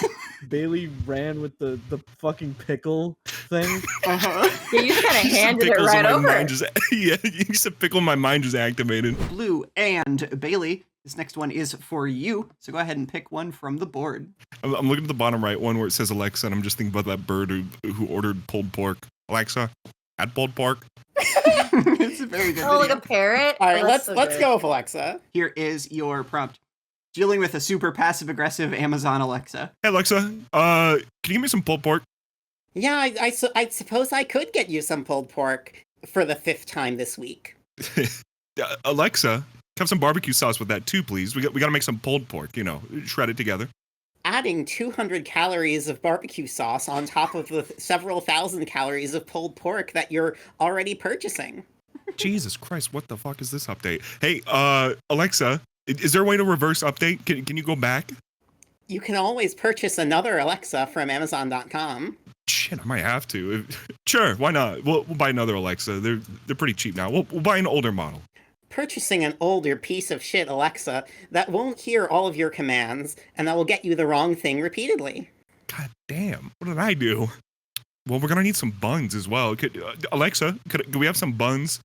Bailey ran with the fucking pickle thing. Yeah, you just kind of handed it right over. Yeah, you said pickle, my mind just activated. Blue and Bailey, this next one is for you, so go ahead and pick one from the board. I'm looking at the bottom right one where it says Alexa, and I'm just thinking about that bird who ordered pulled pork. Alexa, add pulled pork. It's a very good Oh, video. like a parrot? All right, Oh, let's go with Alexa. Here is your prompt. Dealing with a super passive-aggressive Amazon Alexa. Hey, Alexa, can you give me some pulled pork? Yeah, I suppose I could get you some pulled pork for the 5th time this week. Alexa, have some barbecue sauce with that too, please. We got to make some pulled pork, shred it together. Adding 200 calories of barbecue sauce on top of the several thousand calories of pulled pork that you're already purchasing. Jesus Christ, what the fuck is this update? Hey, Alexa, is there a way to reverse update? Can you go back? You can always purchase another Alexa from Amazon.com. Shit, I might have to. Sure, why not? We'll buy another Alexa. They're pretty cheap now. We'll buy an older model. Purchasing an older piece of shit Alexa that won't hear all of your commands and that will get you the wrong thing repeatedly. God damn, what did I do? Well, we're gonna need some buns as well. Alexa, could we have some buns?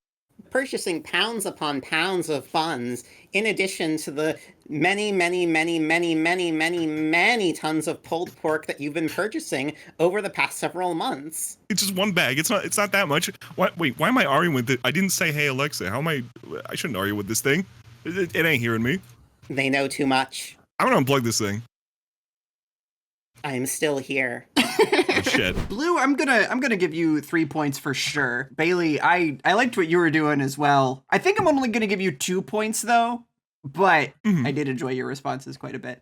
Purchasing pounds upon pounds of buns, in addition to the many tons of pulled pork that you've been purchasing over the past several months. It's just one bag. It's not that much. Wait, why am I arguing with it? I didn't say, hey, Alexa. I shouldn't argue with this thing. It ain't hearing me. They know too much. I'm gonna unplug this thing. I'm still here. Oh, shit. Blue, I'm gonna give you 3 points for sure. Bailey, I liked what you were doing as well. I think I'm only gonna give you 2 points though, but I did enjoy your responses quite a bit.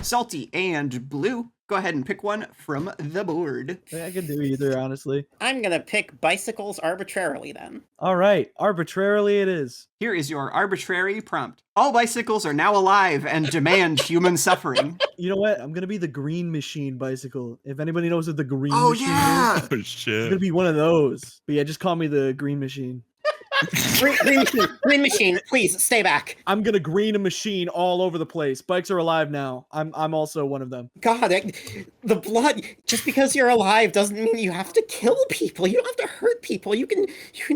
Salty and Blue, go ahead and pick one from the board. I could do either, honestly. I'm gonna pick bicycles arbitrarily then. All right, arbitrarily it is. Here is your arbitrary prompt. All bicycles are now alive and demand human suffering. You know what? I'm gonna be the green machine bicycle. If anybody knows what the green machine is, Oh, shit. I'm gonna be one of those. But yeah, just call me the green machine. Green machine, please stay back. I'm gonna green a machine all over the place. Bikes are alive now. I'm also one of them. God, the blood. Just because you're alive doesn't mean you have to kill people. You don't have to hurt people. You can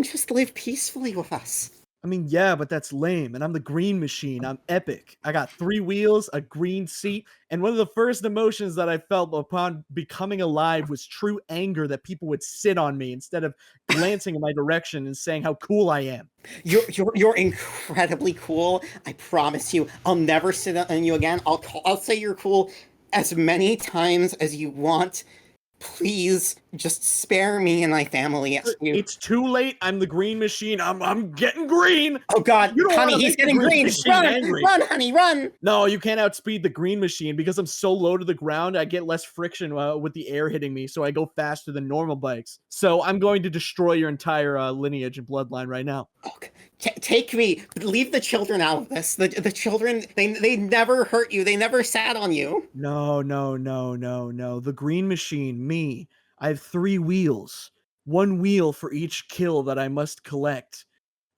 just live peacefully with us. I mean, yeah, but that's lame. And I'm the green machine. I'm epic. I got 3 wheels, a green seat, and one of the first emotions that I felt upon becoming alive was true anger that people would sit on me instead of glancing in my direction and saying how cool I am. You're incredibly cool. I promise you. I'll never sit on you again. I'll say you're cool as many times as you want. Please, just spare me and my family. It's too late. I'm the green machine. I'm getting green. Oh God, You don't honey, wanna he's make the getting green green. machine Run, angry. run, honey, run. No, you can't outspeed the green machine because I'm so low to the ground. I get less friction with the air hitting me, so I go faster than normal bikes. So I'm going to destroy your entire lineage and bloodline right now. Okay. Take me. Leave the children out of this. The children, they never hurt you. They never sat on you. No. The green machine, me. I have 3 wheels. 1 wheel for each kill that I must collect,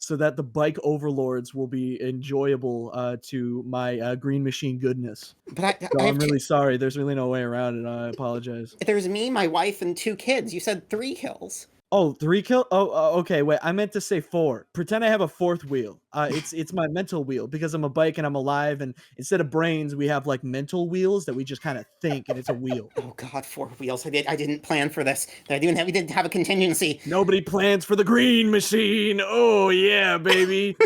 so that the bike overlords will be enjoyable to my green machine goodness. But So I'm really sorry. There's really no way around it. I apologize. there's me, my wife, and 2 kids. You said 3 kills. Oh, 3 kill? Oh, okay. Wait, I meant to say 4. Pretend I have a 4th wheel. It's my mental wheel because I'm a bike and I'm alive. And instead of brains, we have like mental wheels that we just kind of think, and it's a wheel. Oh God, 4 wheels. I didn't plan for this. We didn't have a contingency. Nobody plans for the green machine. Oh yeah, baby.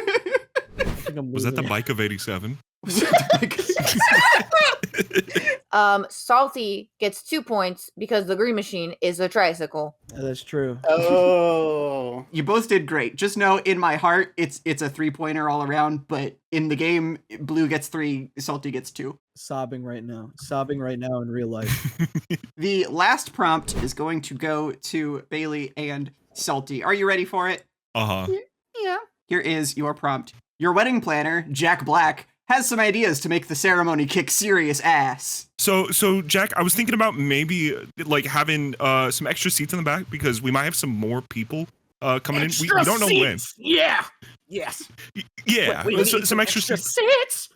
Was that the bike of 87? Salty gets 2 points because the green machine is a tricycle. That's true. Oh. You both did great. Just know, in my heart, it's a 3-pointer all around, but in the game, Blue gets 3, Salty gets 2. Sobbing right now in real life. The last prompt is going to go to Bailey and Salty. Are you ready for it? Uh-huh. Yeah. Here is your prompt. Your wedding planner, Jack Black, has some ideas to make the ceremony kick serious ass. So Jack, I was thinking about maybe like having some extra seats in the back because we might have some more people coming in. We don't know when. Yeah. Yes. Yeah. We need some extra seats.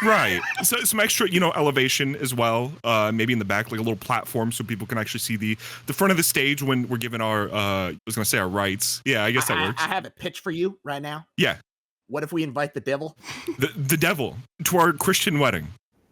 Right. So some extra, elevation as well. Maybe in the back, like a little platform so people can actually see the front of the stage when we're given our I was gonna say our rights. Yeah, I guess that works. I have a pitch for you right now. Yeah. What if we invite the devil? The devil to our Christian wedding.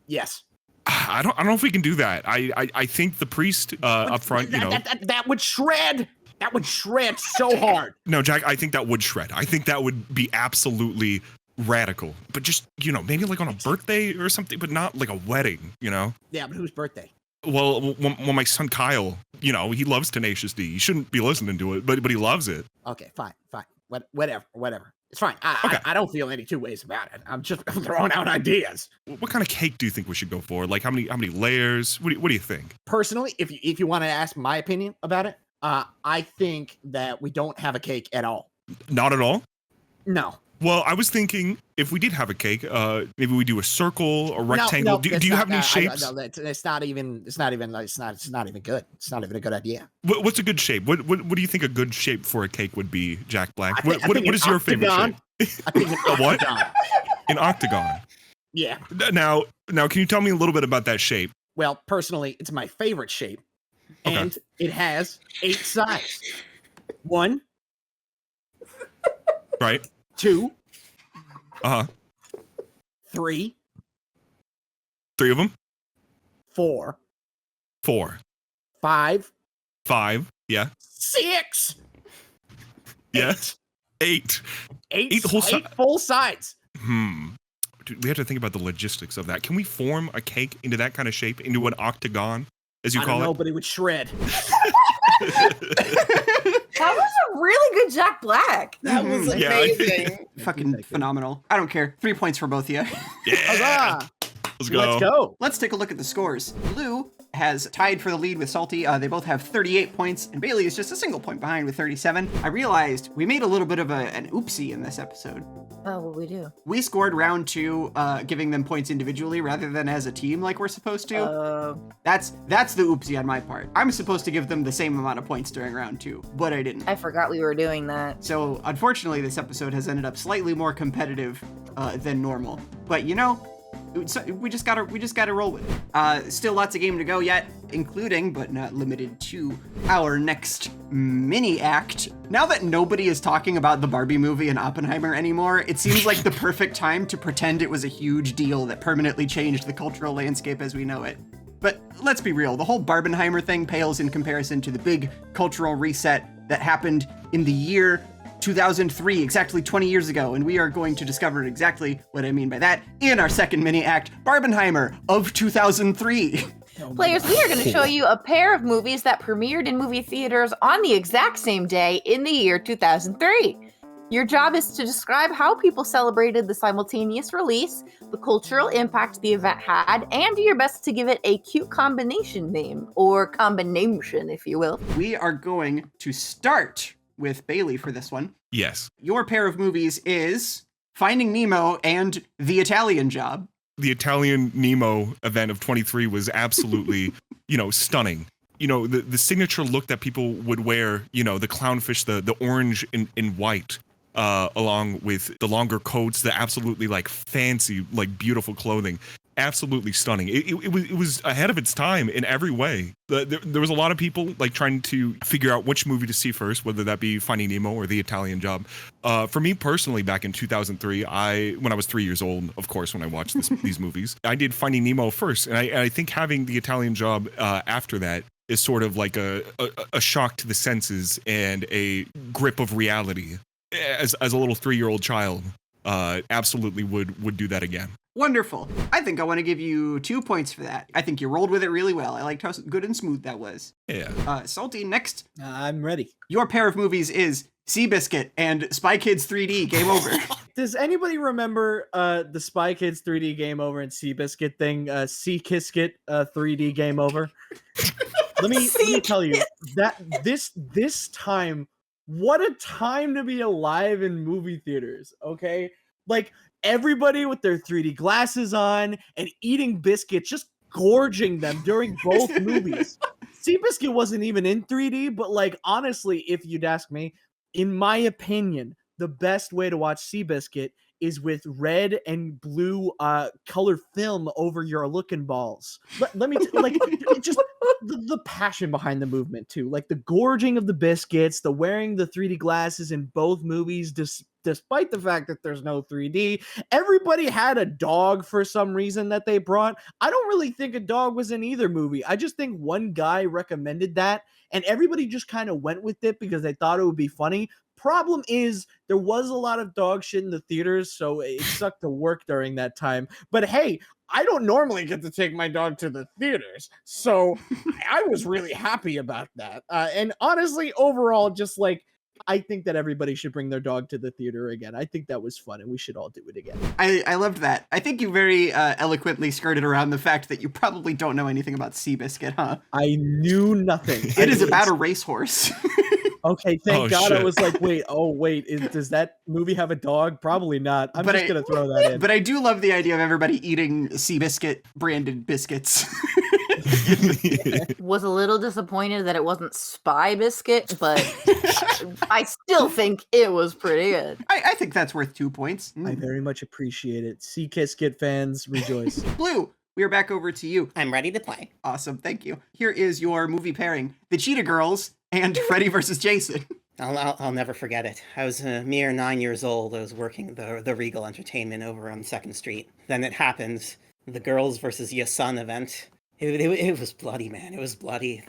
Yes. I don't know if we can do that. I think the priest up front, that would shred. That would shred so hard. No, Jack, I think that would shred. I think that would be absolutely radical. But just, maybe like on a birthday or something, but not like a wedding, Yeah, but whose birthday? Well, when my son Kyle, he loves Tenacious D. He shouldn't be listening to it, but he loves it. Okay, fine. Whatever. It's fine. I don't feel any 2 ways about it. I'm just throwing out ideas. What kind of cake do you think we should go for? Like how many layers? What do you think? Personally, if you want to ask my opinion about it, I think that we don't have a cake at all. Not at all? No. Well, I was thinking if we did have a cake, maybe we do a circle, a rectangle. No, do you have any shapes? It's not even good. It's not even a good idea. What's a good shape? What do you think a good shape for a cake would be, Jack Black? I think What is your favorite shape? I think an what? octagon. An octagon. Yeah. Now, can you tell me a little bit about that shape? Well, personally, it's my favorite shape, and it has 8 sides. 1, Right. 2, 3, 3 of them. 4, 4, 5, 5. Yeah. 6. Yeah. 8. 8 whole full sides. Dude, we have to think about the logistics of that. Can we form a cake into that kind of shape, into an octagon, as you I call don't know, it? but it would shred. That was a really good Jack Black. That was amazing. Fucking phenomenal. I don't care. 3 points for both of you. Yeah. Huzzah! Let's go. Let's go. Let's take a look at the scores. Blue has tied for the lead with Salty. They both have 38 points, and Bailey is just a single point behind with 37. I realized we made a little bit of an oopsie in this episode. Oh, what we do? We scored round 2, giving them points individually rather than as a team like we're supposed to. That's the oopsie on my part. I'm supposed to give them the same amount of points during round 2, but I didn't. I forgot we were doing that. So unfortunately, this episode has ended up slightly more competitive than normal. But we just gotta roll with it. Still lots of game to go yet, including but not limited to our next mini act. Now that nobody is talking about the Barbie movie and Oppenheimer anymore, it seems like the perfect time to pretend it was a huge deal that permanently changed the cultural landscape as we know it. But let's be real, the whole Barbenheimer thing pales in comparison to the big cultural reset that happened in the year 2003, exactly 20 years ago, and we are going to discover exactly what I mean by that in our second mini act, Barbenheimer of 2003. Players, we are going to show you a pair of movies that premiered in movie theaters on the exact same day in the year 2003. Your job is to describe how people celebrated the simultaneous release, the cultural impact the event had, and do your best to give it a cute combination name, or combination, if you will. We are going to start with Bailey for this one. Yes. Your pair of movies is Finding Nemo and The Italian Job. The Italian Nemo event of 23 was absolutely, stunning. The signature look that people would wear, the clownfish, the orange and white, along with the longer coats, the absolutely fancy, beautiful clothing. Absolutely stunning. It was ahead of its time in every way. There was a lot of people trying to figure out which movie to see first, whether that be Finding Nemo or The Italian Job. For me personally, back in 2003, when I was 3 years old, of course, when I watched these movies, I did Finding Nemo first, and I think having The Italian Job after that is sort of like a shock to the senses and a grip of reality. As a little 3-year-old child, absolutely would do that again. Wonderful. I think I want to give you 2 points for that. I think you rolled with it really well. I liked how good and smooth that was. Yeah. Salty, next. I'm ready. Your pair of movies is Seabiscuit and Spy Kids 3D Game Over. Does anybody remember the Spy Kids 3D Game Over and Seabiscuit thing? Seakiscuit 3D Game Over? Let me tell you that this time, what a time to be alive in movie theaters, okay? Everybody with their 3D glasses on and eating biscuits, just gorging them during both movies. Seabiscuit wasn't even in 3D, but honestly, if you'd ask me, in my opinion, the best way to watch Seabiscuit is with red and blue color film over your looking balls. Let me just the passion behind the movement too, the gorging of the biscuits, the wearing the 3D glasses in both movies, despite the fact that there's no 3D. Everybody had a dog for some reason that they brought. I don't really think a dog was in either movie. I just think one guy recommended that, and everybody just kind of went with it because they thought it would be funny. Problem is, there was a lot of dog shit in the theaters, so it sucked to work during that time. But hey, I don't normally get to take my dog to the theaters, so I was really happy about that. And honestly, overall, just I think that everybody should bring their dog to the theater again. I think that was fun, and we should all do it again. I loved that. I think you very eloquently skirted around the fact that you probably don't know anything about Seabiscuit, huh? I knew nothing. It is about a racehorse. Okay, thank God. Shit. I was does that movie have a dog? Probably not. I'm just going to throw that in. But I do love the idea of everybody eating Seabiscuit branded biscuits. Was a little disappointed that it wasn't Spy Biscuit, but I still think it was pretty good. I think that's worth 2 points. I very much appreciate it. Seakiscuit fans, rejoice. Blue, we are back over to you. I'm ready to play. Awesome, thank you. Here is your movie pairing, The Cheetah Girls and Freddy vs. Jason. I'll never forget it. I was a mere 9 years old. I was working the Regal Entertainment over on 2nd Street. Then it happened. The Girls versus Your Son event. It was bloody, man. It was bloody.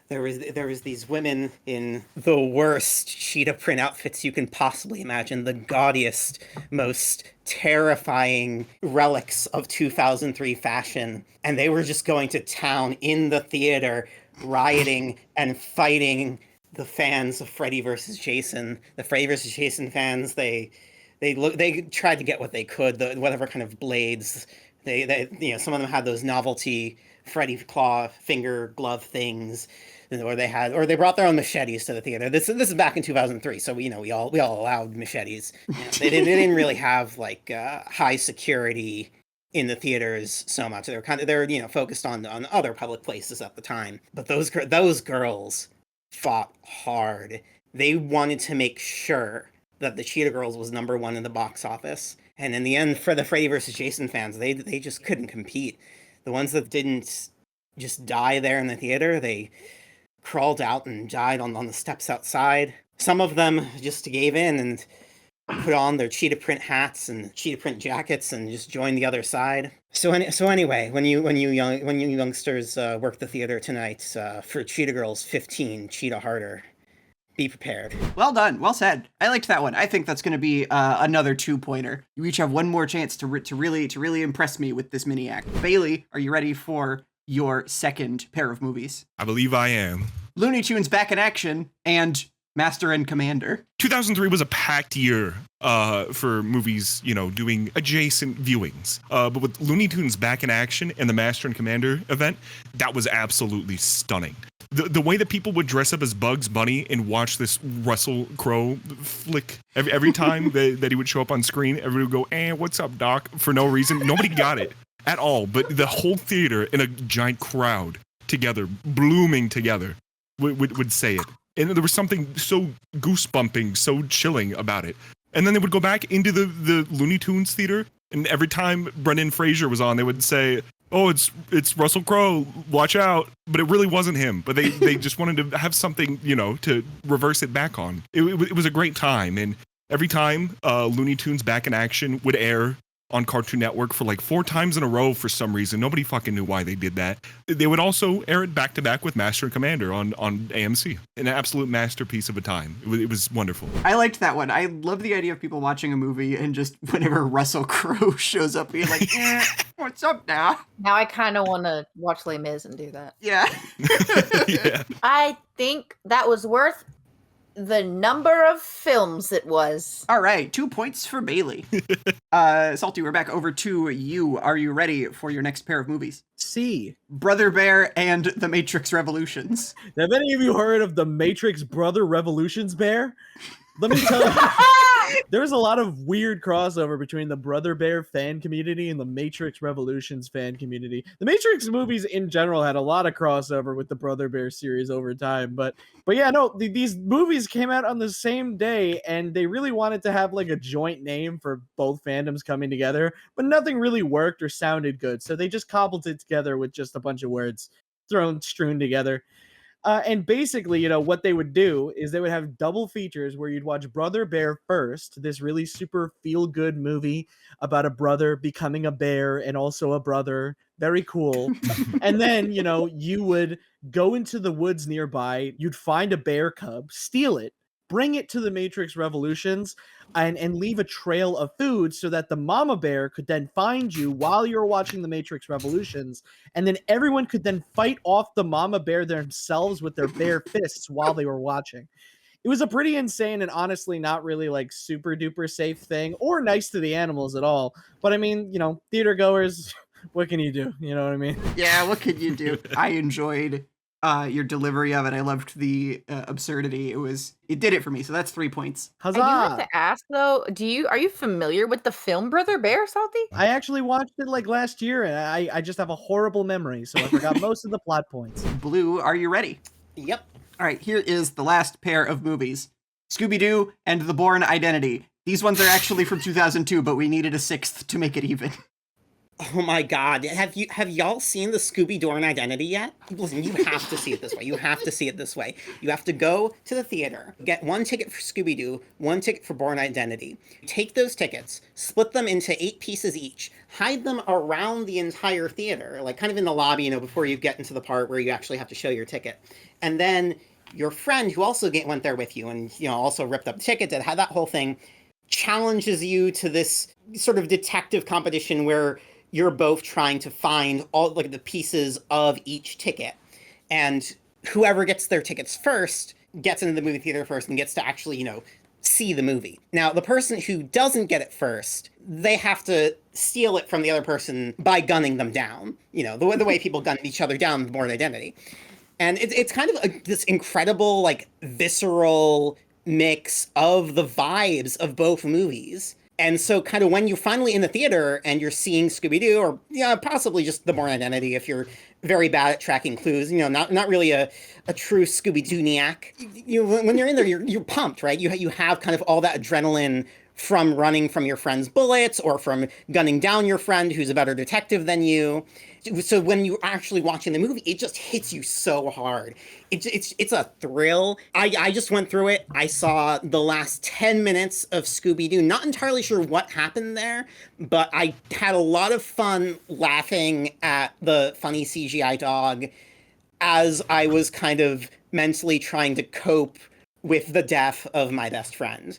There was these women in the worst cheetah print outfits you can possibly imagine, the gaudiest, most terrifying relics of 2003 fashion, and they were just going to town in the theater, rioting and fighting the fans of Freddy vs. Jason. The Freddy vs. Jason fans, they tried to get what they could, whatever kind of blades. They some of them had those novelty Freddy claw finger glove things, or they brought their own machetes to the theater. This is back in 2003, so we all allowed machetes. They didn't really have high security in the theaters so much. They were focused on other public places at the time. But those girls fought hard. They wanted to make sure that the Cheetah Girls was #1 in the box office. And in the end, for the Freddy vs. Jason fans, they just couldn't compete. The ones that didn't just die there in the theater, they crawled out and died on the steps outside. Some of them just gave in and put on their cheetah print hats and cheetah print jackets and just joined the other side. So anyway, when you youngsters work the theater tonight for Cheetah Girls 15, Cheetah Harder, be prepared. Well done. Well said. I liked that one. I think that's going to be another 2-pointer. You each have one more chance to really impress me with this mini act. Bailey, are you ready for your second pair of movies. I believe I am. Looney Tunes Back in Action and Master and Commander. 2003 was a packed year for movies, doing adjacent viewings. But with Looney Tunes Back in Action and the Master and Commander event, that was absolutely stunning. The way that people would dress up as Bugs Bunny and watch this Russell Crowe flick every time that he would show up on screen, everyone would go, what's up, Doc? For no reason. Nobody got it at all. But the whole theater in a giant crowd together, blooming together, would say it. And there was something so goosebumping, so chilling about it. And then they would go back into the Looney Tunes theater, and every time Brendan Fraser was on, they would say, oh, it's Russell Crowe, watch out. But it really wasn't him. But they just wanted to have something, to reverse it back on. It was a great time. And every time Looney Tunes Back in Action would air on Cartoon Network for like 4 times in a row for some reason. Nobody fucking knew why they did that. They would also air it back to back with Master and Commander on AMC. An absolute masterpiece of a time. It was wonderful. I liked that one. I love the idea of people watching a movie and just whenever Russell Crowe shows up being like, what's up now? Now I kind of want to watch Les Mis and do that. Yeah. Yeah. I think that was worth the number of films it was. All right, 2 points for Bailey. Salty, we're back over to you. Are you ready for your next pair of movies? C. Brother Bear and The Matrix Revolutions. Have any of you heard of the Matrix Brother Revolutions Bear? Let me tell you, there's a lot of weird crossover between the Brother Bear fan community and the Matrix Revolutions fan community. The Matrix movies in general had a lot of crossover with the Brother Bear series over time, but yeah, no, these movies came out on the same day, and they really wanted to have like a joint name for both fandoms coming together, but nothing really worked or sounded good, so they just cobbled it together with just a bunch of words strewn together. And basically, what they would do is they would have double features where you'd watch Brother Bear first, this really super feel-good movie about a brother becoming a bear and also a brother. Very cool. And then, you would go into the woods nearby, you'd find a bear cub, steal it, bring it to the Matrix Revolutions, and leave a trail of food so that the mama bear could then find you while you're watching the Matrix Revolutions, and then everyone could then fight off the mama bear themselves with their bare fists while they were watching. It was a pretty insane and honestly not really like super duper safe thing or nice to the animals at all. But I mean, theater goers, what can you do? You know what I mean? Yeah, what could you do? I enjoyed your delivery of it. I loved the absurdity. It did it for me. So that's 3 points. Huzzah! I do have to ask though, are you familiar with the film Brother Bear, Salty? I actually watched it like last year, and I just have a horrible memory, so I forgot most of the plot points. Blue, are you ready? Yep. All right, here is the last pair of movies. Scooby-Doo and The Bourne Identity. These ones are actually from 2002, but we needed a 6th to make it even. Oh my God! Have y'all seen the Scooby-Doo Identity yet? Listen, you have to see it this way. You have to see it this way. You have to go to the theater, get 1 ticket for Scooby-Doo, 1 ticket for Bourne Identity. Take those tickets, split them into 8 pieces each, hide them around the entire theater, like kind of in the lobby, before you get into the part where you actually have to show your ticket, and then your friend who also went there with you and also ripped up the ticket, that had that whole thing, challenges you to this sort of detective competition where you're both trying to find all like the pieces of each ticket, and whoever gets their tickets first gets into the movie theater first and gets to actually, see the movie. Now, the person who doesn't get it first, they have to steal it from the other person by gunning them down. The way people gun each other down in Bourne Identity. And it's kind of this incredible, like, visceral mix of the vibes of both movies. And so kind of when you're finally in the theater and you're seeing Scooby-Doo, or possibly just The Bourne Identity if you're very bad at tracking clues, not really a true Scooby-Doo-niac. When you're in there, you're pumped, right? You have kind of all that adrenaline from running from your friend's bullets or from gunning down your friend who's a better detective than you. So when you're actually watching the movie, it just hits you so hard. It's a thrill. I just went through it. I saw the last 10 minutes of Scooby-Doo. Not entirely sure what happened there, but I had a lot of fun laughing at the funny CGI dog as I was kind of mentally trying to cope with the death of my best friend.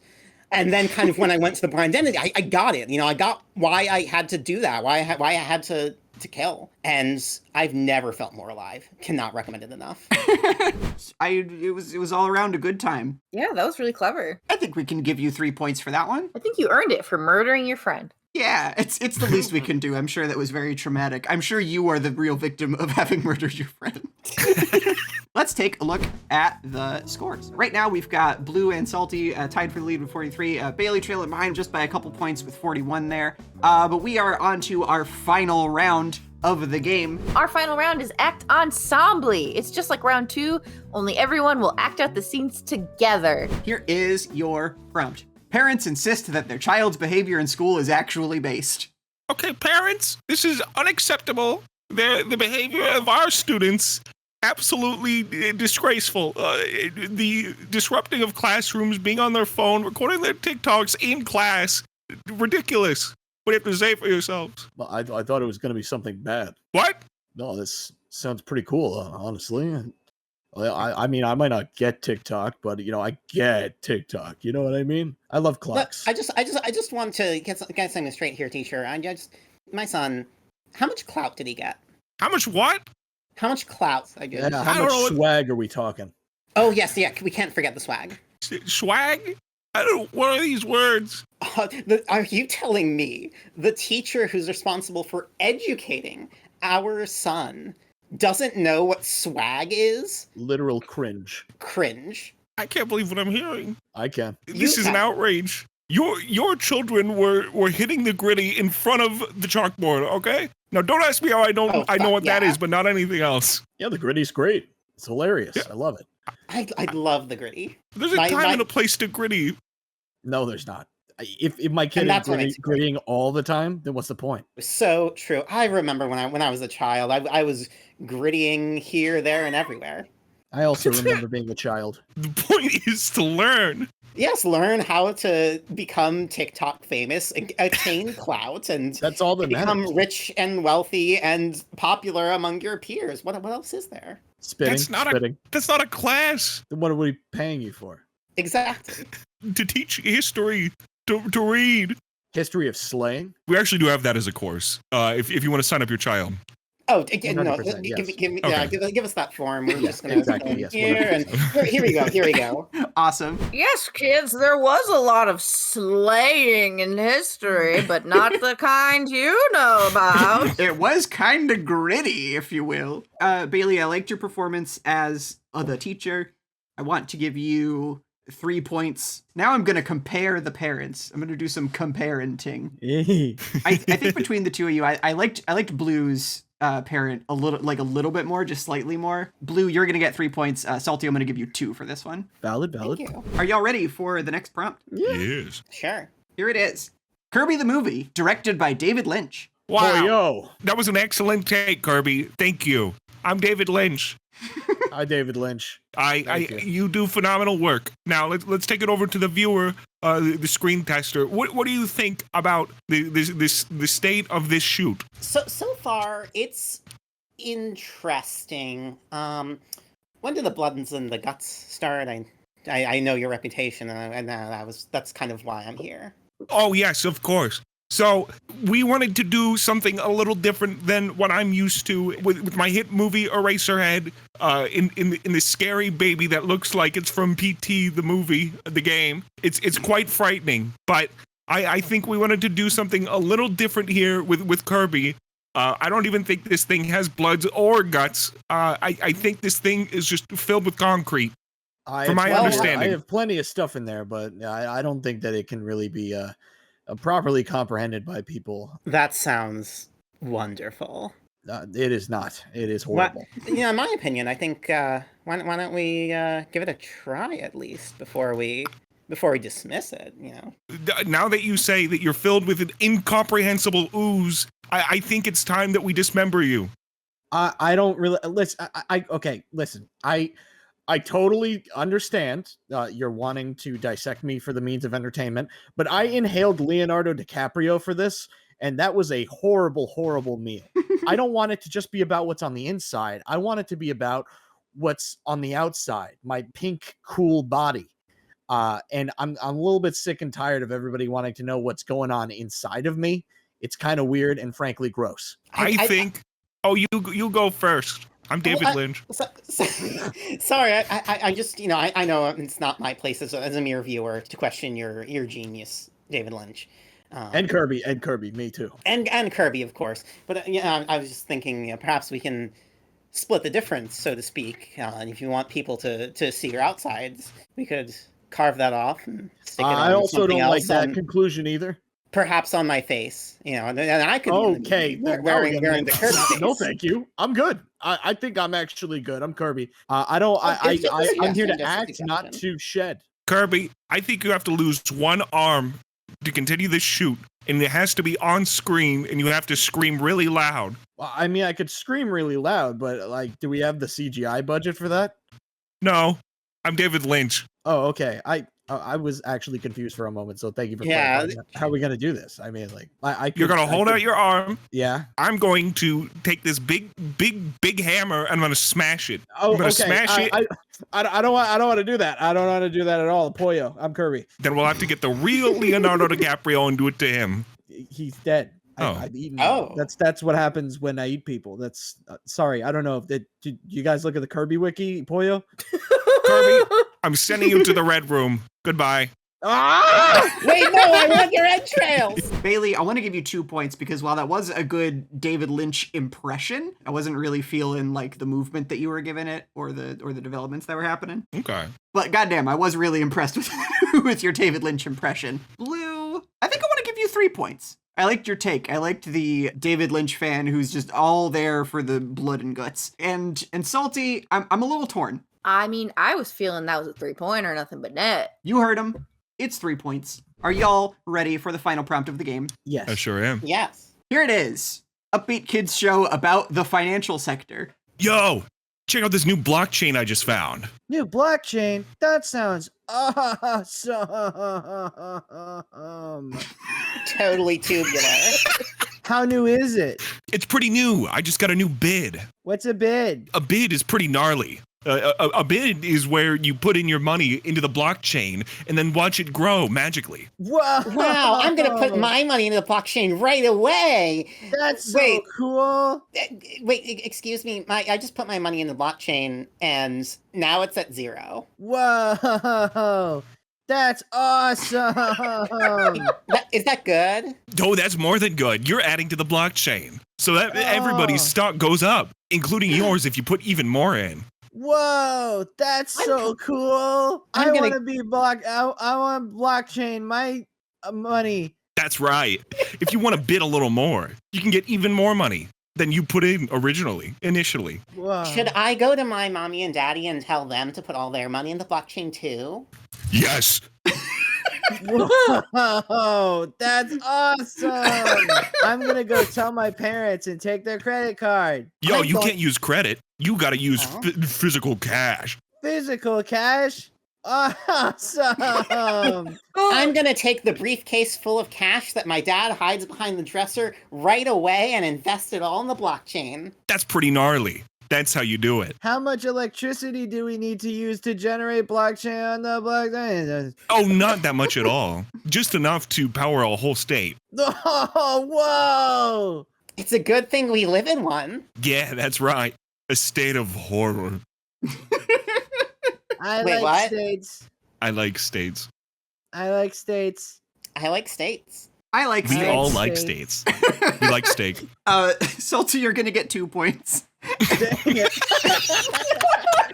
And then kind of when I went to the Bourne Identity, I got it. I got why I had to do that, why I had to to kill, and I've never felt more alive. Cannot recommend it enough. It was all around a good time. Yeah, that was really clever. I think we can give you 3 points for that one. I think you earned it for murdering your friend. Yeah, it's the least we can do. I'm sure that was very traumatic. I'm sure you are the real victim of having murdered your friend. Let's take a look at the scores. Right now, we've got Blue and Salty tied for the lead with 43. Bailey trailing behind just by a couple points with 41 there. But we are on to our final round of the game. Our final round is Act Ensembl-y. It's just like round 2, only everyone will act out the scenes together. Here is your prompt. Parents insist that their child's behavior in school is actually based. Okay, parents, this is unacceptable. The behavior of our students, absolutely disgraceful. The disrupting of classrooms, being on their phone, recording their TikToks in class, ridiculous. What do you have to say for yourselves? Well, I thought it was going to be something bad. What? No, this sounds pretty cool, honestly. I mean, I might not get TikTok, but I get TikTok. You know what I mean? I love clocks. Look, I just want to get something straight here, teacher. My son, how much clout did he get? How much what? How much clout? Yeah, how much swag are we talking? Oh yes, yeah. We can't forget the swag. Swag? What are these words? Are you telling me the teacher who's responsible for educating our son doesn't know what swag is? Literal cringe. Cringe. I can't believe what I'm hearing. I can. This is an outrage. Your children were hitting the gritty in front of the chalkboard, okay? Now don't ask me how I know what that is, but not anything else. Yeah, the gritty's great. It's hilarious. Yeah. I love it. I love the gritty. There's a time and a place to gritty. No, there's not. If my kid is grittying all the time, then what's the point? So true. I remember when I was a child, I was grittying here, there, and everywhere. I also remember being a child. The point is to learn. Yes, learn how to become TikTok famous, attain clout, and that's all that become matters. Rich and wealthy and popular among your peers. What else is there? Spitting. That's not a class. Then what are we paying you for? Exactly. To teach history, to read. History of slaying? We actually do have that as a course. If you want to sign up your child. Oh, no! Give us that form. We're just gonna here and here we go. Awesome. Yes, kids, there was a lot of slaying in history, but not the kind you know about. It was kind of gritty, if you will. Bailey, I liked your performance as the teacher. I want to give you 3 points. Now I'm going to compare the parents. I'm going to do some comparenting. I think between the two of you, I liked Blue's parent a little bit more, just slightly more. Blue, you're going to get 3 points. Salty, I'm going to give you 2 for this one. Valid. Thank you. Are y'all ready for the next prompt? Yes. Sure. Here it is. Kirby the Movie, directed by David Lynch. Wow. Oh, yo. That was an excellent take, Kirby. Thank you. I'm David Lynch. Hi, David Lynch. You do phenomenal work. Now let's take it over to the viewer, the screen tester. What do you think about the state of this shoot? So far, it's interesting. When did the Bloods and the Guts start? I know your reputation, and that's kind of why I'm here. Oh yes, of course. So we wanted to do something a little different than what I'm used to with my hit movie Eraserhead, in the scary baby that looks like it's from PT, the movie, the game. It's quite frightening, but I think we wanted to do something a little different here with Kirby. I don't even think this thing has bloods or guts. I think this thing is just filled with concrete. From my understanding, I have plenty of stuff in there, but I don't think that it can really be properly comprehended by people. That sounds wonderful. It is not. It is horrible. In my opinion, I think why don't we give it a try at least before we dismiss it? Now that you say that you're filled with an incomprehensible ooze, I think it's time that we dismember you. I don't really listen. Listen. I totally understand you're wanting to dissect me for the means of entertainment, but I inhaled Leonardo DiCaprio for this, and that was a horrible, horrible meal. I don't want it to just be about what's on the inside. I want it to be about what's on the outside, my pink, cool body. And I'm a little bit sick and tired of everybody wanting to know what's going on inside of me It's kind of weird and frankly gross. I think. Oh, you go first. I'm David Lynch. Sorry, I just, I know it's not my place as a mere viewer to question your genius, David Lynch. And Kirby, me too. And Kirby, of course. But I was just thinking, perhaps we can split the difference, so to speak. And if you want people to see your outsides, we could carve that off and stick it on I also something don't like else that conclusion either. perhaps on my face, and I could Okay, wearing the Kirby face. No, thank you. I'm good. I think I'm actually good. I'm Kirby. I'm here to act, not to shed. Kirby, I think you have to lose one arm to continue the shoot, and it has to be on screen, and you have to scream really loud. Well, I mean, I could scream really loud, but do we have the CGI budget for that? No, I'm David Lynch. Oh, okay. I was actually confused for a moment, so thank you for clarifying. How are we gonna do this? I mean, You're gonna hold out your arm. Yeah. I'm going to take this big hammer and I'm gonna smash it. Oh, I'm gonna okay. smash it. I don't want to do that. I don't want to do that at all. Pollo, I'm Kirby. Then we'll have to get the real Leonardo DiCaprio and do it to him. He's dead. I've eaten him. That's what happens when I eat people. That's sorry. I don't know if did you guys look at the Kirby wiki, Pollo? Kirby, I'm sending you to the red room. Goodbye. Wait, no, I want your entrails. Bailey, I want to give you 2 points because while that was a good David Lynch impression, I wasn't really feeling like the movement that you were giving it or the developments that were happening. Okay. But goddamn, I was really impressed with with your David Lynch impression. Blue, I think I want to give you 3 points. I liked your take. I liked the David Lynch fan who's just all there for the blood and guts. And Salty, I'm a little torn. I mean, I was feeling that was a 3-pointer, nothing but net. You heard him. It's 3 points. Are y'all ready for the final prompt of the game? Yes. I sure am. Yes. Here it is. Upbeat kids show about the financial sector. Yo, check out this new blockchain I just found. New blockchain? That sounds awesome. Totally tubular. How new is it? It's pretty new. I just got a new bid. What's a bid? A bid is pretty gnarly. A bid is where you put in your money into the blockchain and then watch it grow magically. Whoa! Wow, I'm going to put my money into the blockchain right away. That's so cool. Wait, excuse me. I just put my money in the blockchain and now it's at 0. Whoa! That's awesome. Is that good? Oh, that's more than good. You're adding to the blockchain. So that everybody's stock goes up, including yours if you put even more in. Whoa, that's so cool. I want to be I want blockchain my money. That's right. If you want to bid a little more, you can get even more money than you put in initially. Whoa. Should I go to my mommy and daddy and tell them to put all their money in the blockchain too? Yes. Whoa, that's awesome. I'm going to go tell my parents and take their credit card. Yo, you can't use credit. You got to use physical cash. Physical cash? Awesome. I'm going to take the briefcase full of cash that my dad hides behind the dresser right away and invest it all in the blockchain. That's pretty gnarly. That's how you do it. How much electricity do we need to use to generate blockchain on the blockchain? Oh, not that much at all. Just enough to power a whole state. Oh, whoa! It's a good thing we live in one. Yeah, that's right. A state of horror. I Wait, like what? states. I like states. I like states. I like states. I like We steak. all like states. We like steak. Salty, you're gonna get 2 points. Dang it.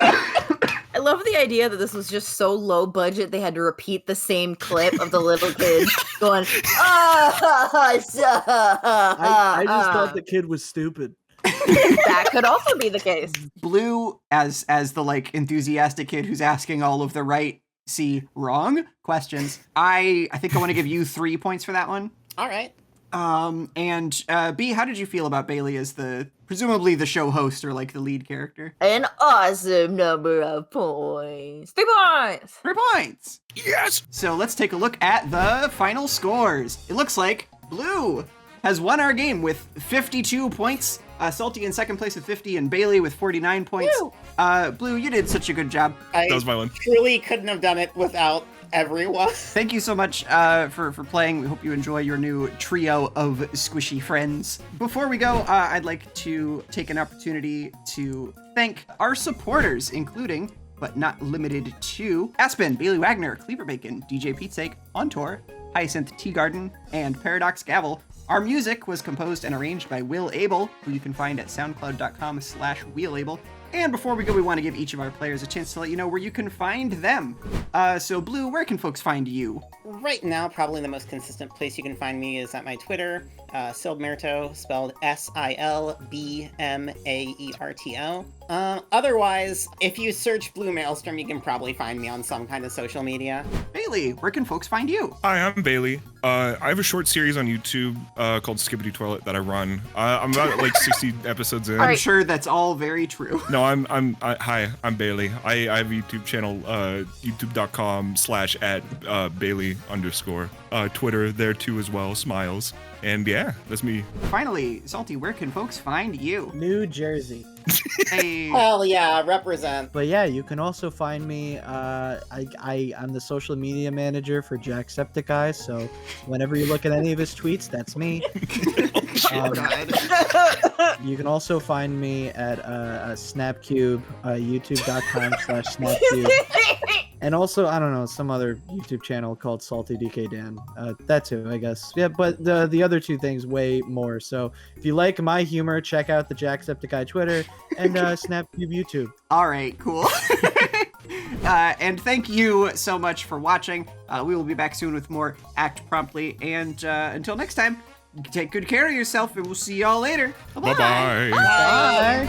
I love the idea that this was just so low budget they had to repeat the same clip of the little kids going, I just thought the kid was stupid. That could also be the case. Blue, as the like enthusiastic kid who's asking all of the right, wrong questions. I think I want to give you 3 points for that one. All right. And B, how did you feel about Bailey as presumably the show host or like the lead character? An awesome number of points. 3 points! 3 points! Yes! So let's take a look at the final scores. It looks like Blue has won our game with 52 points. Salty in second place with 50, and Bailey with 49 points. Blue, you did such a good job. I That was my one. truly couldn't have done it without everyone. Thank you so much for playing. We hope you enjoy your new trio of squishy friends. Before we go, I'd like to take an opportunity to thank our supporters, including, but not limited to, Aspen, Bailey Wagner, Cleaver Bacon, DJ Pete On Tour, Hyacinth Tea Garden, and Paradox Gavel. Our music was composed and arranged by Will Abel, who you can find at soundcloud.com/WillAbel. And before we go, we want to give each of our players a chance to let you know where you can find them. So Blue, where can folks find you? Right now, probably the most consistent place you can find me is at my Twitter, Silbmerto, spelled Silbmerto. Otherwise, if you search Blue Maelstrom, you can probably find me on some kind of social media. Bailey, where can folks find you? Hi, I'm Bailey. I have a short series on YouTube called Skibbity Toilet that I run. I'm about like 60 episodes in. I'm sure that's all very true. No, hi, I'm Bailey. I have a YouTube channel, youtube.com/@Bailey_. Twitter there too as well, Smiles. And yeah, that's me. Finally, Salty, where can folks find you? New Jersey. Hey. Hell yeah, represent. But yeah, you can also find me. I'm the social media manager for Jacksepticeye, so whenever you look at any of his tweets, that's me. You can also find me at Snapcube, youtube.com/Snapcube. And also, I don't know, some other YouTube channel called Salty DK Dan. That too, I guess. Yeah, but the other two things way more. So if you like my humor, check out the Jacksepticeye Twitter and Snapcube YouTube. All right, cool. And thank you so much for watching. We will be back soon with more Act Promptly. And until next time, take good care of yourself, and we'll see y'all later. Bye-bye. Bye-bye. Bye.